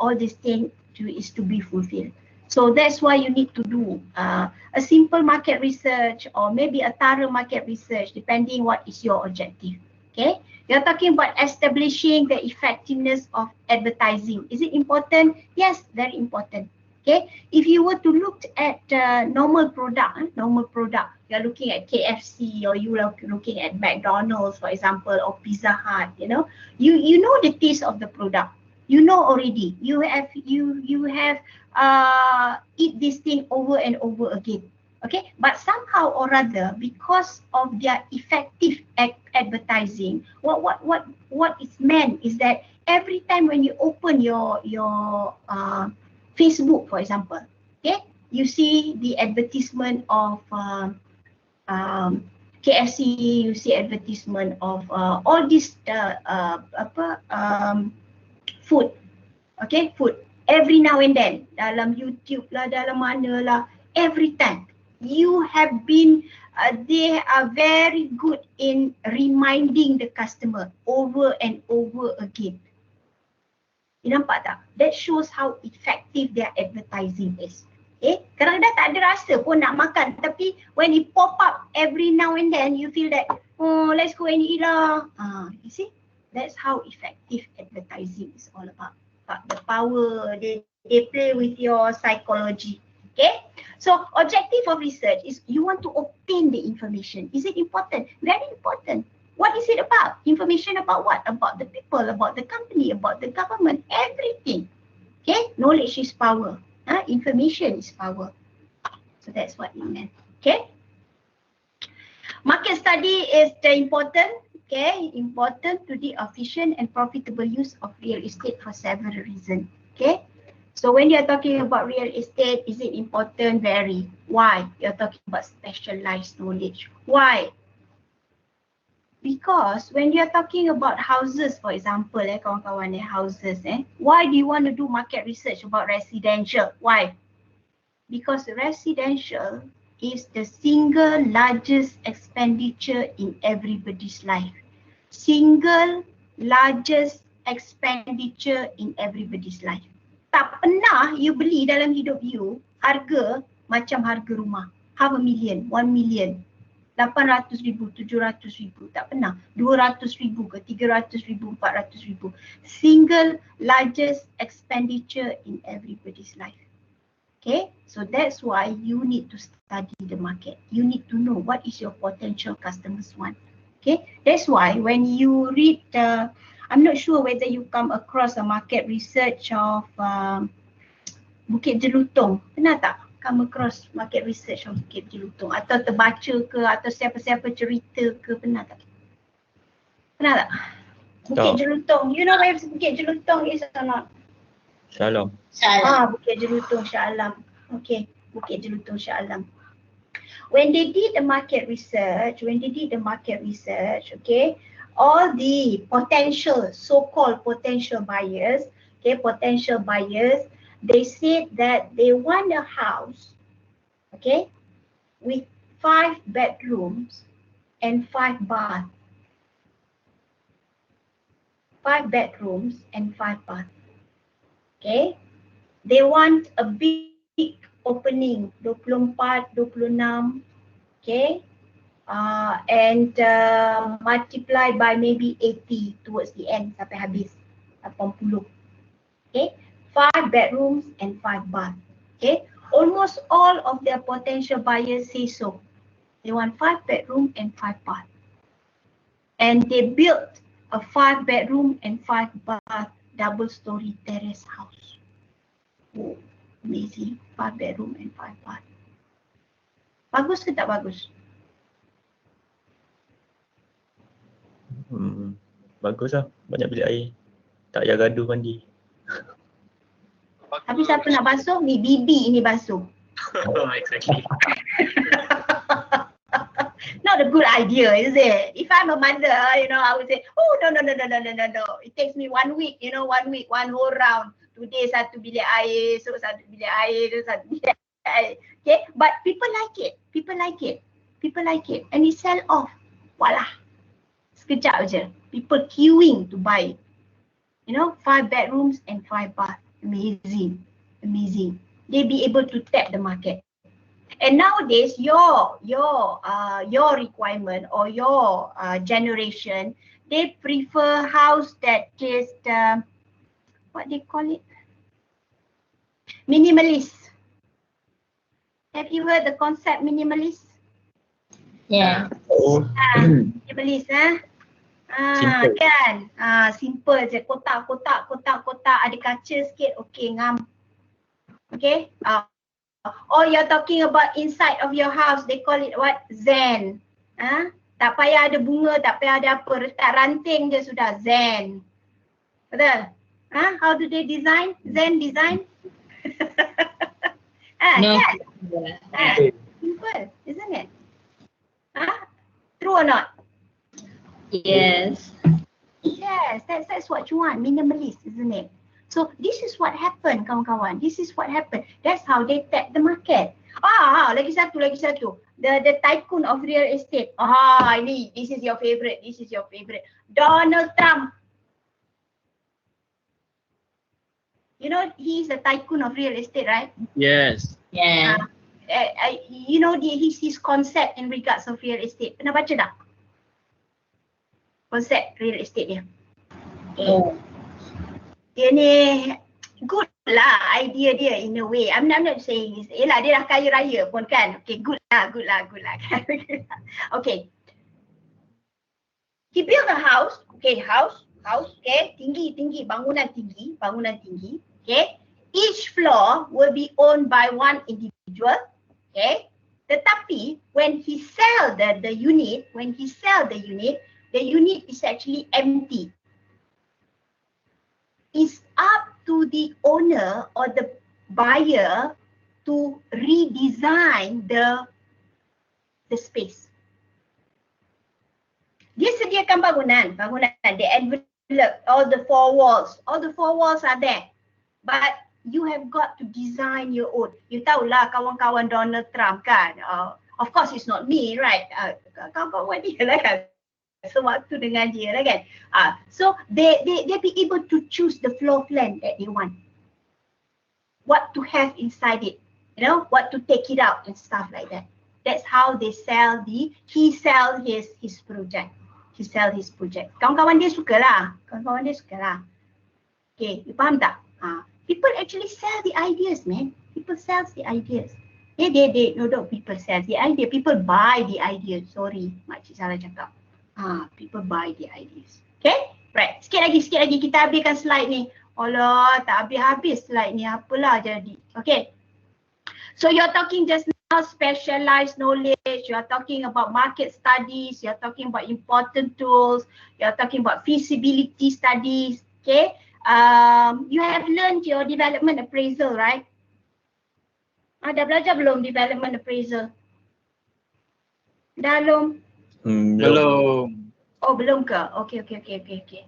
All these things is to be fulfilled. So that's why you need to do a simple market research or maybe a thorough market research, depending what is your objective. Okay, you're talking about establishing the effectiveness of advertising. Is it important? Yes, very important. Okay, if you were to look at normal product, you're looking at KFC or you are looking at McDonald's, for example, or Pizza Hut, you know the taste of the product. You know already. You have eat this thing over and over again. Okay, but somehow or other, because of their effective advertising, what is meant is that every time when you open your Facebook, for example, okay, you see the advertisement of KFC, you see advertisement of all this food, okay, food. Every now and then, dalam YouTube lah, dalam mana lah, every time. You have been, they are very good in reminding the customer over and over again. You nampak tak? That shows how effective their advertising is. Okay, kadang-kadang tak ada rasa pun nak makan, tapi when it pop up every now and then, you feel that, oh, let's go and eat lah. You see, That's how effective advertising is all about. But the power, they play with your psychology. Okay, so objective of research is you want to obtain the information. Is it important? Very important. What is it about? Information about what? About the people, about the company, about the government, everything. Okay, knowledge is power. Information is power. So that's what it meant. Okay. Market study is important. Okay, important to the efficient and profitable use of real estate for several reasons. Okay. So when you're talking about real estate, is it important? Very. Why? You're talking about specialized knowledge. Why? Because when you're talking about houses, for example, kawan-kawan, houses, why do you want to do market research about residential? Why? Because residential is the single largest expenditure in everybody's life. Single largest expenditure in everybody's life. Tak pernah you beli dalam hidup you harga macam harga rumah. $500,000, 1 million. 800,000, 700,000, tak pernah. 200,000 ke 300,000, 400,000. Single largest expenditure in everybody's life. Okay, so that's why you need to study the market. You need to know what is your potential customers want. Okay, that's why when you read, I'm not sure whether you come across a market research of Bukit Jelutong. Pernah tak come across market research of Bukit Jelutong? Atau terbaca ke, atau siapa-siapa cerita ke, pernah tak? Pernah tak? Bukit Jelutong. You know where Bukit Jelutong is or not? Shah Alam. Bukit Jelutong Shah Alam. Okay, Bukit Jelutong Shah Alam. When they did the market research, okay, all the potential, so-called potential buyers, they said that they want a house, okay, with 5 bedrooms and 5 baths. 5 bedrooms and 5 baths. Okay, they want a big opening, 24, 26, okay, and multiply by maybe 80 towards the end sampai habis 80. Okay, 5 bedrooms and 5 baths. Okay, almost all of their potential buyers say so. They want 5 bedroom and 5 baths, and they built a 5 bedroom and 5 bath double story terrace house. Oh, amazing. 5 bedroom and 5 bath. Bagus ke tak bagus? Bagus lah. Banyak bilik air. Tak payah gaduh mandi. Tapi siapa nak basuh? Ni bibi ini basuh. Exactly. Not a good idea, is it? If I'm a mother, I would say, oh, no. It takes me 1 week, 1 week, one whole round. Today satu bilik air, so satu bilik air, so satu bilik air. Okay, but people like it. And it sell off. Walah. Sekejap je. People queuing to buy it. 5 bedrooms and 5 baths. Amazing. They be able to tap the market. And nowadays, your requirement or your generation, they prefer house that is what they call it? Minimalist. Have you heard the concept minimalist? Yeah. Minimalist, simple. Kan? Simple je. Kotak, ada kaca sikit, okay, ngam. Okay? Or you're talking about inside of your house, they call it what? Zen. Tak payah ada bunga, tak payah ada apa, letak ranting je sudah, zen. Betul? How do they design? Zen design? No. Kan? Simple, isn't it? True or not? Yes. Yes, that's what you want, minimalist, isn't it? So this is what happened, kawan-kawan. This is what happened. That's how they tap the market. Lagi satu. The tycoon of real estate. This is your favorite. Donald Trump. You know, he's the tycoon of real estate, right? Yes. Yeah. You know his concept in regards of real estate. Pernah baca tak? Konsep real estate dia. Oh. Dia ni good lah idea dia in a way. I'm not saying is, yelah dia dah kaya raya pun kan. Okay, good lah. Okay. He built a house. Okay, house. Okay, tinggi, bangunan tinggi. Okay. Each floor will be owned by one individual. Okay. Tetapi when he sell the unit, the unit is actually empty. It's up to the owner or the buyer to redesign the space. Dia sediakan bangunan, the envelope, all the four walls are there. But you have got to design your own. You tahulah kawan-kawan Donald Trump kan. Of course it's not me, right? Kawan-kawan dia lah kan. Sewaktu dengan dia lah kan. So they be able to choose the floor plan that they want. What to have inside it, you know, what to take it out and stuff like that. That's how they sell he sell his project. Kawan-kawan dia sukalah. Okay, you faham tak? People actually sell the ideas, man. People sell the ideas. No, people sell the idea. People buy the ideas. Sorry, makcik salah cakap. People buy the ideas. Okay? Right. Sikit lagi kita habiskan slide ni. Alah, tak habis-habis slide ni. Apalah jadi. Okay. So you're talking just now specialized knowledge, you're talking about market studies, you're talking about important tools, you're talking about feasibility studies, okay? You have learned your development appraisal, right? Dah belajar belum development appraisal? Dah belum? Belum. Oh, belum ke? Okay.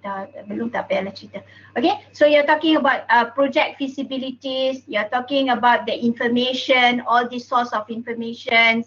Dah, belum tak payahlah cerita. Okay, so you're talking about project feasibilities, you're talking about the information, all the source of information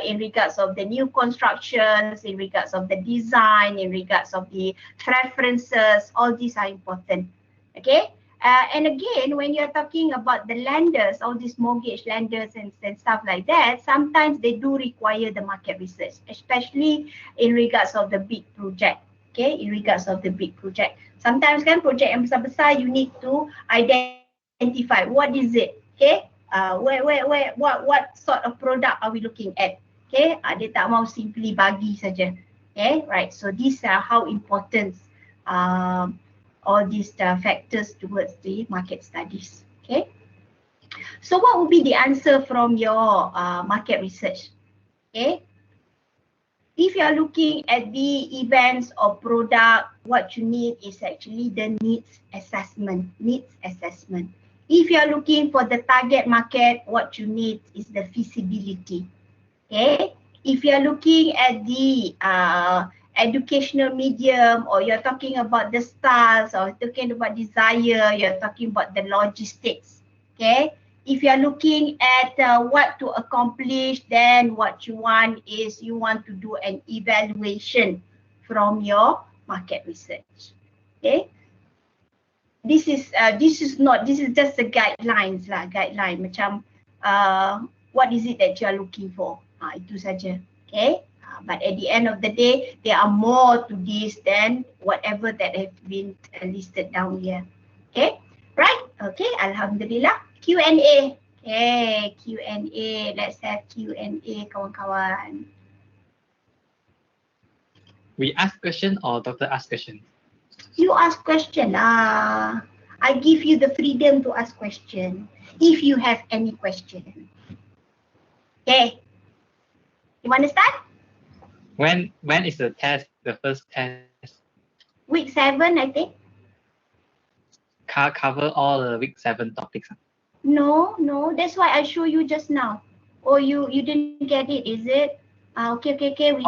in regards of the new constructions, in regards of the design, in regards of the preferences, all these are important. Okay, and again, when you're talking about the lenders, all these mortgage lenders and stuff like that, sometimes they do require the market research, especially in regards of the big project. Okay, in regards of the big project. Sometimes kan project yang besar-besar, you need to identify what is it. Okay, what sort of product are we looking at? Okay, dia tak mau simply bagi saja. Okay, right. So these are how important all these factors towards the market studies. Okay. So what would be the answer from your market research? Okay. If you are looking at the events or product, what you need is actually the needs assessment. If you are looking for the target market, what you need is the feasibility. Okay. If you are looking at the educational medium, or you're talking about the styles, or talking about desire, you're talking about the logistics. Okay. If you're looking at what to accomplish, then what you want is you want to do an evaluation from your market research. Okay. This is just the guidelines lah, guideline macam what is it that you are looking for. Itu saja. Okay. But at the end of the day, there are more to this than whatever that have been listed down here. Okay, right? Okay, Alhamdulillah. Q&A. Okay, Q&A. Let's have Q&A, kawan-kawan. We ask question or doctor ask question? You ask question lah. I give you the freedom to ask question if you have any question. Okay. You want to start? When is the test? The first test? Week 7, I think. Cover all the week 7 topics. No. That's why I show you just now. Oh, you didn't get it, is it? Okay. We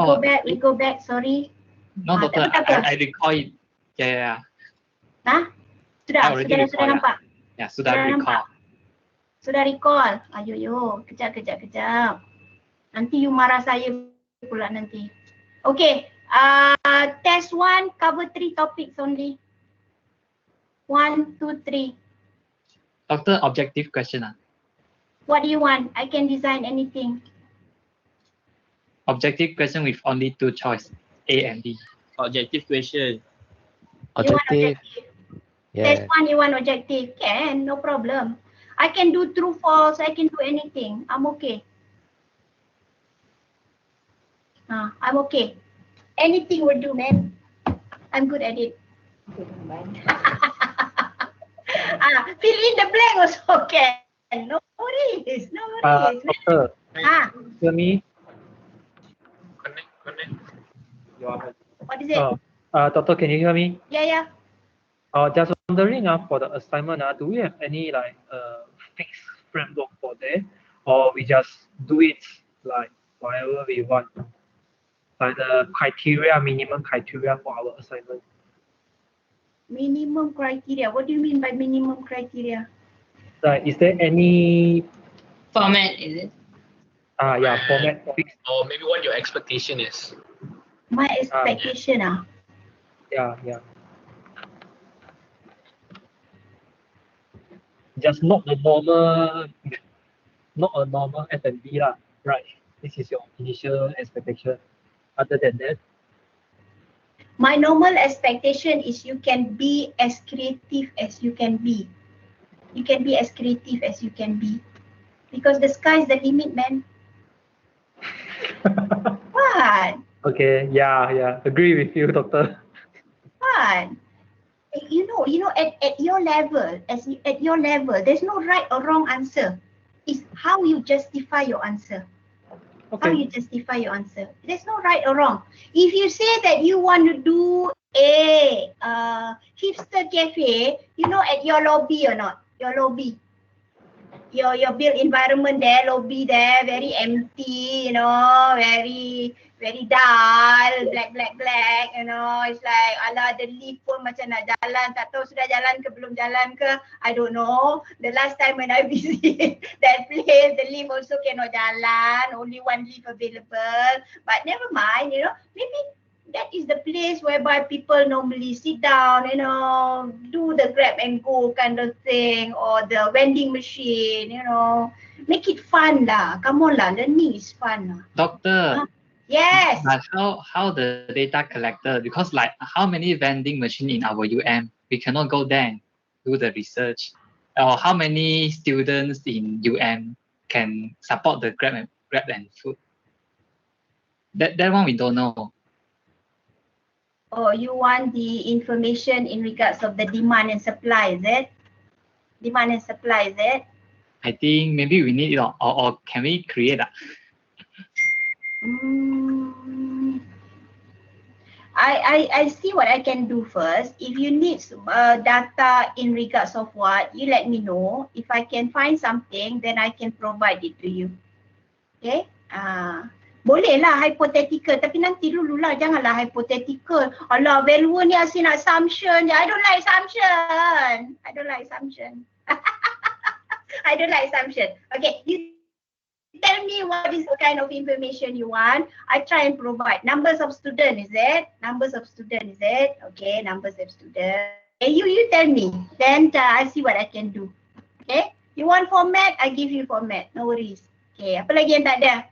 go back. Sorry. No, doctor. I recall it. Yeah. Sudah nampak. Ya, sudah recall. Sudah recall. Ayo, kejap. Nanti you marah saya pula nanti. Okay, test 1 cover 3 topics only. 1, 2, 3. Doctor, objective question. What do you want? I can design anything. Objective question with only 2 choice, A and B. Objective question. You want Objective. objective. Yeah. Test 1, you want objective. Can, no problem. I can do true, false. I can do anything. I'm okay. I'm okay. Anything will do, man. I'm good at it. Fill in the blank also can. No worries. No worries. Doctor, hear me? Connect. What is it? Doctor, can you hear me? Yeah. Just wondering, for the assignment, do we have any like fixed framework for that, or we just do it like whatever we want, like the criteria, minimum criteria for our assignment? Minimum criteria. What do you mean by minimum criteria? Like, is there any Format, is it? yeah, format fixed? Or maybe what your expectation is. My expectation, Yeah. Just not a normal F&B lah, right? This is your initial expectation. Other than that, my normal expectation is you can be as creative as you can be. You can be as creative as you can be. Because the sky's the limit, man. What? okay, yeah, agree with you, doctor. What? You know, at your level, at your level, there's no right or wrong answer. It's how you justify your answer. Okay. How you justify your answer. There's no right or wrong. If you say that you want to do a hipster cafe, you know, at your lobby or not? Your lobby. Your built environment there, lobby there, very empty, you know, very dull, black, you know. It's like, ala, the lift pun macam nak jalan, tak tahu sudah jalan ke belum jalan ke, I don't know. The last time when I visit that place, the lift also cannot jalan, only one lift available. But never mind, you know, maybe that is the place whereby people normally sit down, you know, do the grab and go kind of thing, or the vending machine, you know. Make it fun lah. Come on lah, learning is fun lah. Doctor. Yes. But how the data collector? Because like how many vending machine in our UM? We cannot go there and do the research. Or how many students in UM can support the grab and food? That one we don't know. Oh, you want the information in regards of the demand and supply, is it? Demand and supply, is it? I think maybe we need it, or can we create that? I see what I can do first. If you need data in regards of what, you let me know. If I can find something, then I can provide it to you. Okay? Boleh lah hypothetical, tapi nanti dululah, janganlah hypothetical. Alah, value ni asyik nak assumption je. I don't like assumption. I don't like assumption. Okay, you tell me what is the kind of information you want. I try and provide. Numbers of students, is it? Numbers of students, is it? Okay, numbers of students. Okay, you tell me. Then I see what I can do. Okay, you want format? I give you format. No worries. Okay, apa lagi yang tak ada?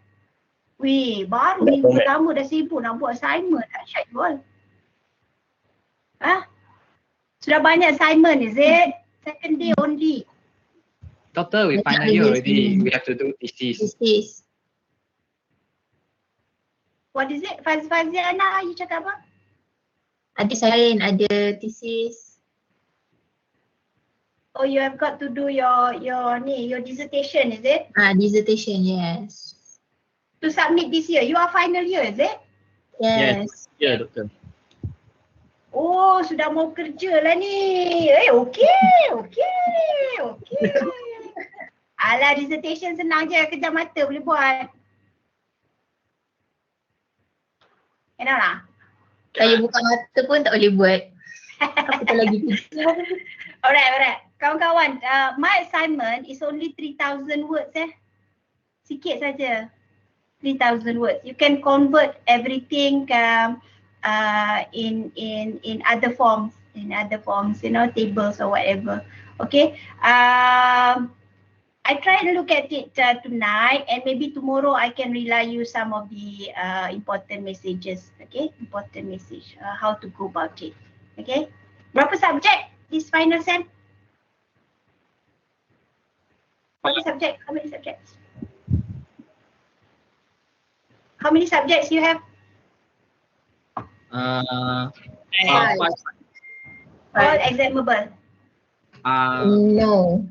Wih, baru minggu pertama dah sibuk nak buat assignment. Dahsyat jual. Sudah banyak assignment, is it? Second day only. Doctor, we final year already. We have to do thesis. What is it? Faziana, you cakap apa? Ada sains, ada thesis. Oh, you have got to do your dissertation, is it? Dissertation, yes. To submit this year. You are final year, is it? Yes. Yeah, doctor. Oh, sudah mau kerja lah ni. Okay. Alah, dissertation senang je, kejam mata boleh buat. Enak lah. Saya buka mata pun tak boleh buat. Apa lagi? Alright. Kawan-kawan, my assignment is only 3,000 words Sikit saja. 3,000 words. You can convert everything in other forms, you know, tables or whatever. Okay. I try and look at it tonight, and maybe tomorrow I can relay you some of the important messages. Okay, important message. How to go about it. Okay. Berapa subjek this final sem? Berapa subjek? How many subjects? How many subjects you have? 5. All examable. No.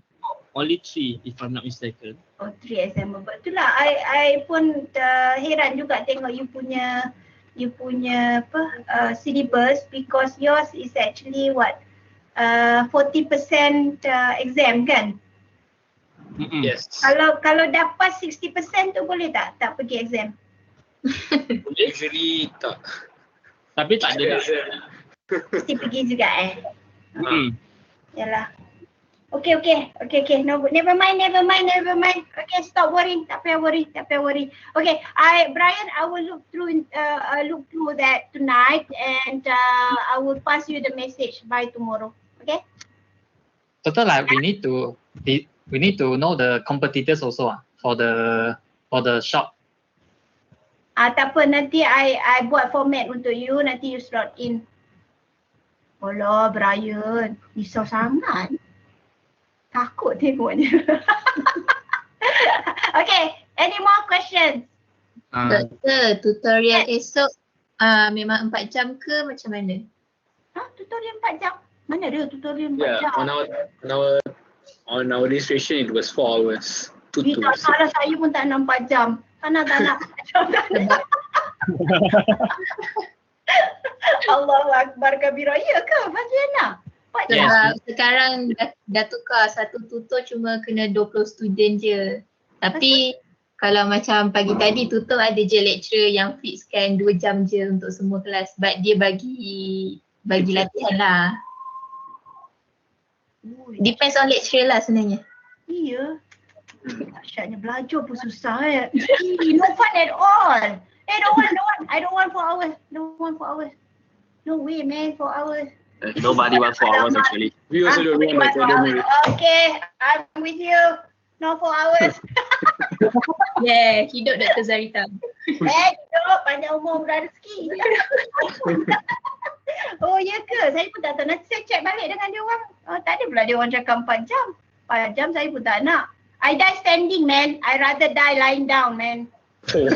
Only 3 if I'm not mistaken. Oh, 3 examable. Itulah I pun heran juga tengok you punya syllabus, because yours is actually what 40% exam kan? Yes. Kalau dapat 60% tu boleh tak pergi exam? Actually tak. Tapi tak ada. Mesti pergi juga Yalah. Okay. No, never mind. Okay, stop worrying. Tak payah worry. Okay, Brian, I will look through that tonight, and I will pass you the message by tomorrow. Okay? Total, like we need to know the competitors also for the shop. Tak apa, nanti I buat format untuk you, nanti you slot in. Alah, Brian, risau sangat. Takut tengoknya. Okay, any more questions? Doktor, tutorial esok memang 4 jam ke macam mana? Tutorial 4 jam? Mana ada tutorial 4 Yeah, jam? on our registration it was 4 hours. Tak salah, saya pun tak nak 4 jam. Tak nak. Allahu Akbar kabira. Ya ke Faziana? 4 jam? Sebab sekarang dah tukar, satu tutor cuma kena 20 student je. Tapi kalau macam pagi tadi tutor ada je lecturer yang fixkan 2 jam je untuk semua kelas. Sebab dia bagi latihan lah. Depends on lecturer lah sebenarnya. Iya. Dahsyatnya belajar pun susah No fun at all. I don't want 4 hours. No way man, 4 hours. Nobody wants 4 hours actually. We also don't want academic. Okay, I'm with you. No 4 hours. Yeah, hidup Dr. Zarita. Hidup panjang umur murah rezeki. Oh ya ke? Saya pun tak tahu. Nanti saya check balik dengan dia orang. Tak ada pula dia orang cakap 4 jam. 4 jam saya pun tak nak. I die standing man. I rather die lying down man. Okay.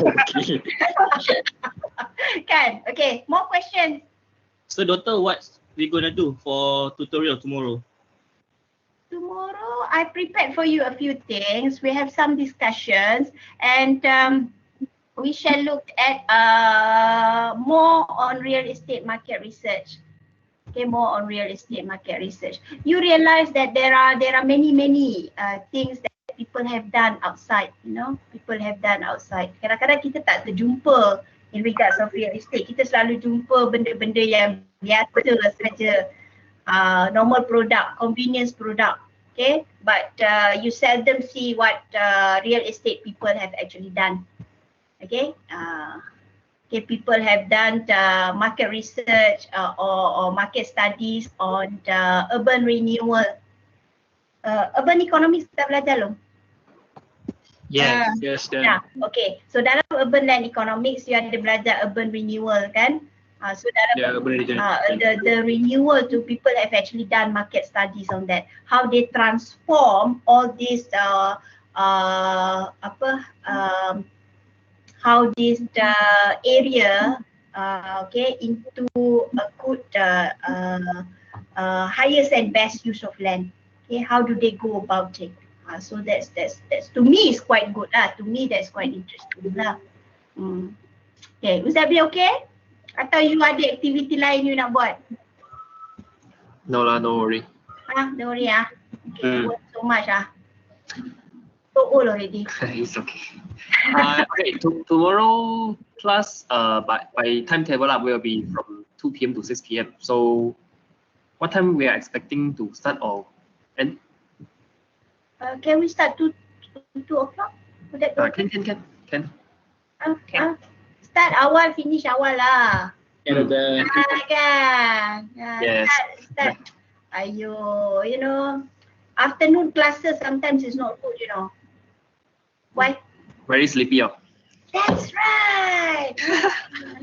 Kan? Okay, more questions. So doctor, what we gonna do for tutorial tomorrow? Tomorrow, I prepared for you a few things. We have some discussions, and we shall look at more on real estate market research. Okay, more on real estate market research. You realize that there are many things that people have done outside. People have done outside. Kadang-kadang kita tak terjumpa in regards of real estate. Kita selalu jumpa benda-benda yang biasa saja. Normal product, convenience product. Okay, but you seldom see what real estate people have actually done. Okay, people have done market research or market studies on the urban renewal. Urban economics kita belajar loh. Yes. Yes, then. Yeah, okay. So dalam urban land economics you ada belajar urban renewal kan? So dalam the renewal to people have actually done market studies on that. How they transform all these how this area into a good highest and best use of land. Okay, how do they go about it? So that's to me is quite good lah. To me that's quite interesting lah. Okay, will that be okay? Atau you ada aktiviti lain you nak buat? No lah, no worry. Don't worry Okay, work so much so old already. It's okay. Okay, tomorrow class by timetable will be from 2 p.m. to 6 p.m. So what time we are expecting to start or end? Can we start 2 o'clock? Would that go? Can. Start awal, finish awal lah. Kan? Yes. Start. Ayo, afternoon classes sometimes is not good, Why? Very sleepy. That's right.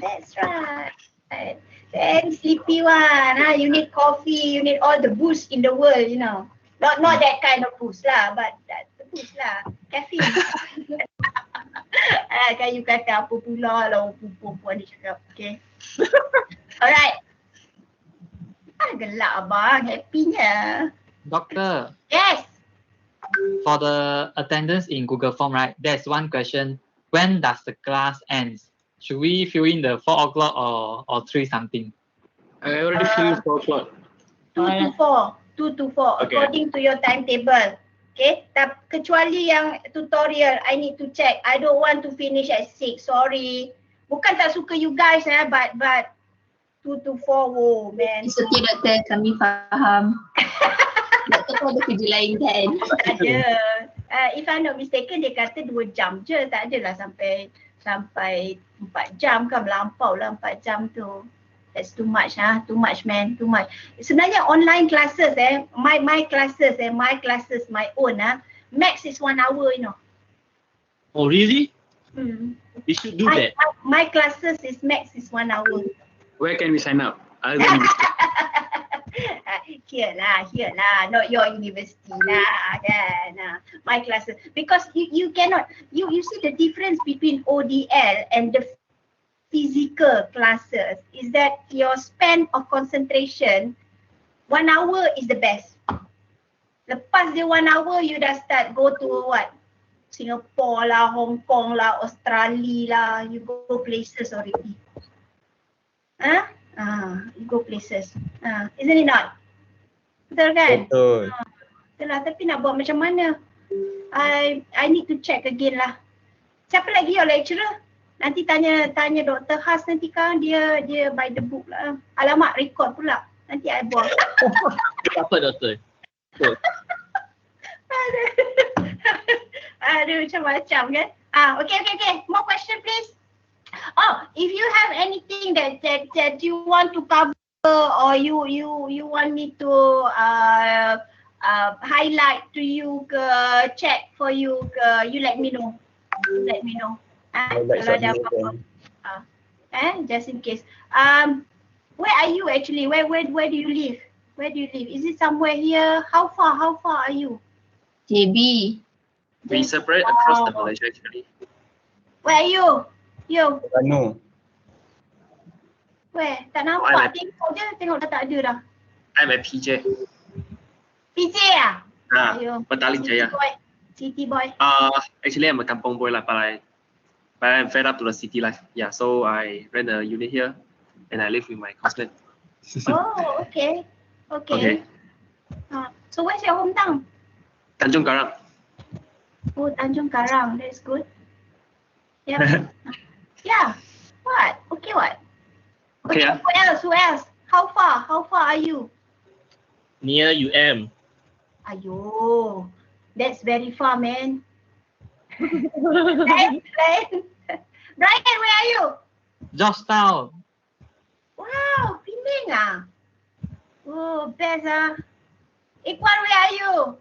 That's right. Very sleepy one. You need coffee, you need all the boost in the world, you know. Not that kind of boost lah, but that's the boost lah. Caffeine. Kan you kata apa pula lah perempuan dia cakap. Okay. Alright. Gelak abang, happynya. Doctor. Yes. For the attendance in Google Form, right? There's one question. When does the class ends? Should we fill in the 4 o'clock or 3 something? I already filled 4 o'clock. 2 to 4. 2 to 4 Okay. according to your timetable. Okay. Kecuali yang tutorial, I need to check. I don't want to finish at 6. Sorry. Bukan tak suka you guys but 2 to 4, oh man. It's okay doktor, kami faham. Doktor pun ada kerja lain kan? Tak ada. If I'm not mistaken, dia kata 2 jam je. Tak adalah sampai 4 jam kan, melampau lah 4 jam tu. That's too much too much man, too much. Sebenarnya online classes my classes, my own max is 1 hour, you know. Oh really? We should do My, that. my classes is max is 1 hour. Where can we sign up? Here lah, not your university lah kan. My classes, because you cannot, you see the difference between ODL and the physical classes is that your span of concentration 1 hour is the best. Lepas dia 1 hour you dah start go to what? Singapore lah, Hong Kong lah, Australia lah, you go places already. You go places. Isn't it not? Betul kan? Betul. Betul lah, tapi nak buat macam mana? I need to check again lah. Siapa lagi your lecturer? Nanti tanya Dr. Has nanti kan, dia by the book lah. Alamak, record pula. Nanti I buang. Apa doktor? Aduh, macam-macam kan. Okay. More question please. Oh, if you have anything that you want to cover or you want me to highlight to you ke, check for you ke, you let me know. Kalau ada apa-apa. Just in case. Where are you actually? Where do you live? Where do you live? Is it somewhere here? How far are you? JB. We separate across the Malaysia actually. Where are you? You? Terengganu. Where? Tak nampak. Tengok dah tak ada dah. I'm at PJ. PJ ah? Petaling Jaya. City boy. Actually I'm a kampong boy lah, but I'm fed up to the city life. Yeah, so I rent a unit here and I live with my husband. Oh, okay. So where's your hometown? Tanjung Karang. Oh, Tanjung Karang. That's good. Yeah. Yeah. What? Okay, what? Okay. Who else? How far are you? Near UM. Ayo, that's very far, man. Brian, where are you? Georgetown. Wow, Penang ah. Oh, best ah. Iqbal, where are you?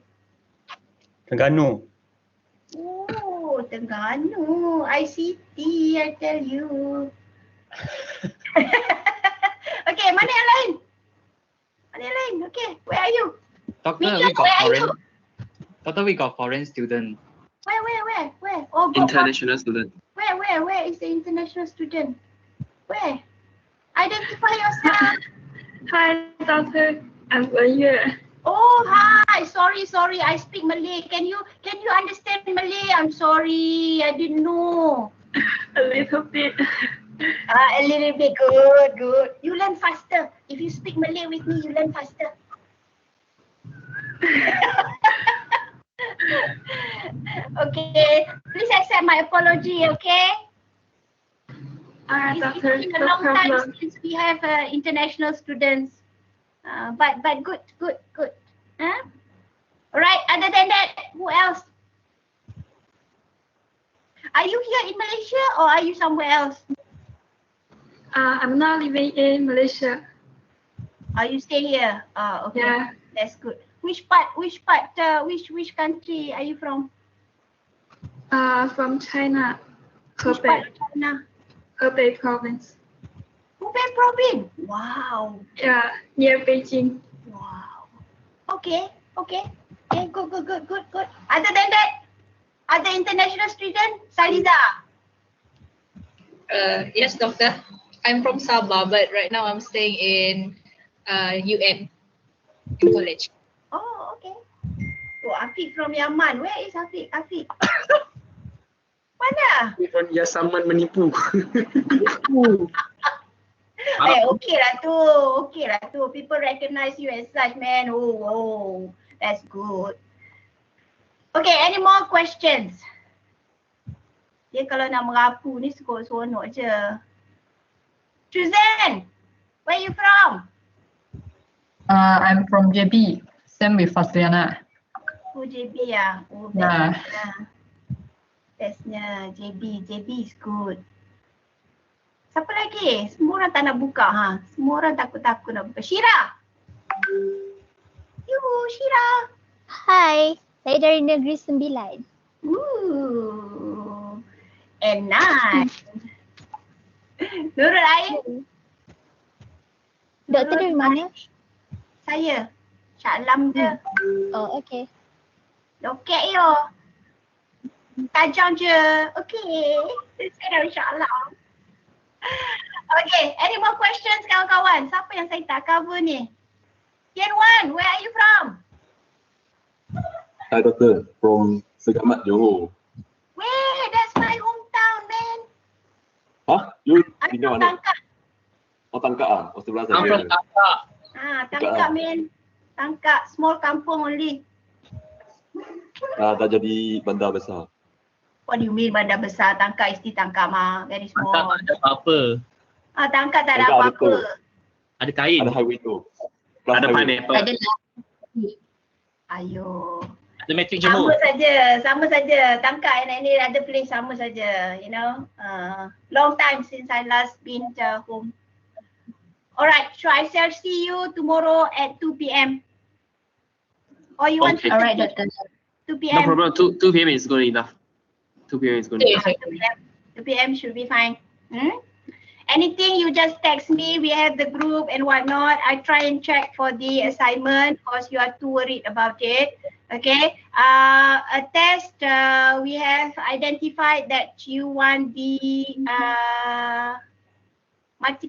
Terengganu. Oh, Terengganu, ICT, I tell you. Okay, mana yang lain? Okay, where are you? Doctor, we got foreign student. Where? Oh, International student. Where is the international student? Where? Identify yourself. Hi, doctor. I'm Wen. Oh, hi. Sorry. I speak Malay. Can you understand Malay? I'm sorry. I didn't know. A little bit. A little bit. Good. You learn faster. If you speak Malay with me, you learn faster. Okay. Please accept my apology, okay? Doctor, It's been a no long time problem. since we have international students. But good. Alright, other than that, who else? Are you here in Malaysia or are you somewhere else? I'm not living in Malaysia. Are you stay here? Okay. Yeah. That's good. Which country are you from? From China, Which part Hebei, of China? Hebei province. Oh, Hubei province. Wow. Yeah, near Beijing. Wow. Okay. Okay, good. Other than that, other international student, Saliza. Yes, doctor. I'm from Sabah, but right now I'm staying in UN in college. Oh, okay. Oh, Afiq from Yaman. Where is Afiq? Mana? From Yasaman menipu. Okay lah tu. People recognize you as such, man. Oh, that's good. Okay, any more questions? Dia kalau nak merapu ni seronok je. Suzanne, where you from? I'm from JB. Same with Fasliana. Oh, JB ya. Oh, Yeah. Bestnya JB is good. Siapa lagi? Semua orang tak nak buka Semua orang takut-takut nak buka. Syira. Syira. Hai, saya dari Negeri 9. Enak. Nurul Ain. Doktor dari mana? Saya. Shah Alam je. Oh, okay. Loket yo. Tajam je. Okay. Saya dari Shah Alam. Okay, any more questions kawan-kawan? Siapa yang saya tak cover ni? Tian Wan, where are you from? Hi doctor, from Segamat, Johor. Where? That's my hometown, man. Hah? You I'm tinggal from mana? Tangkak. Oh Tangkak ah? Oh sebelah I'm from saya. Tangkak. Tangkak, man. Tangkak, small kampung only. Dah jadi bandar besar. What do you mean bandar besar? Tangkak is still Tangkak mah. Very small. Tangkak tak ada apa-apa. Tangkak tak ada Tangkak ada apa-apa. Ada kain. Ada highway tu. Ada pineapple. Ada lah. Ayo. Ada matrik jemur. Sama saja. Tangkak and Ain'ni ada place sama saja, you know. Long time since I last been home. Alright, so I shall see you tomorrow at 2 p.m. Or you want to? Alright, doctor. 2 p.m. No problem. 2 p.m. is good enough. 2 p.m. is good enough. 2 p.m. should be fine. Anything, you just text me. We have the group and whatnot. I try and check for the assignment because you are too worried about it. Okay. A test, we have identified that you want the multiple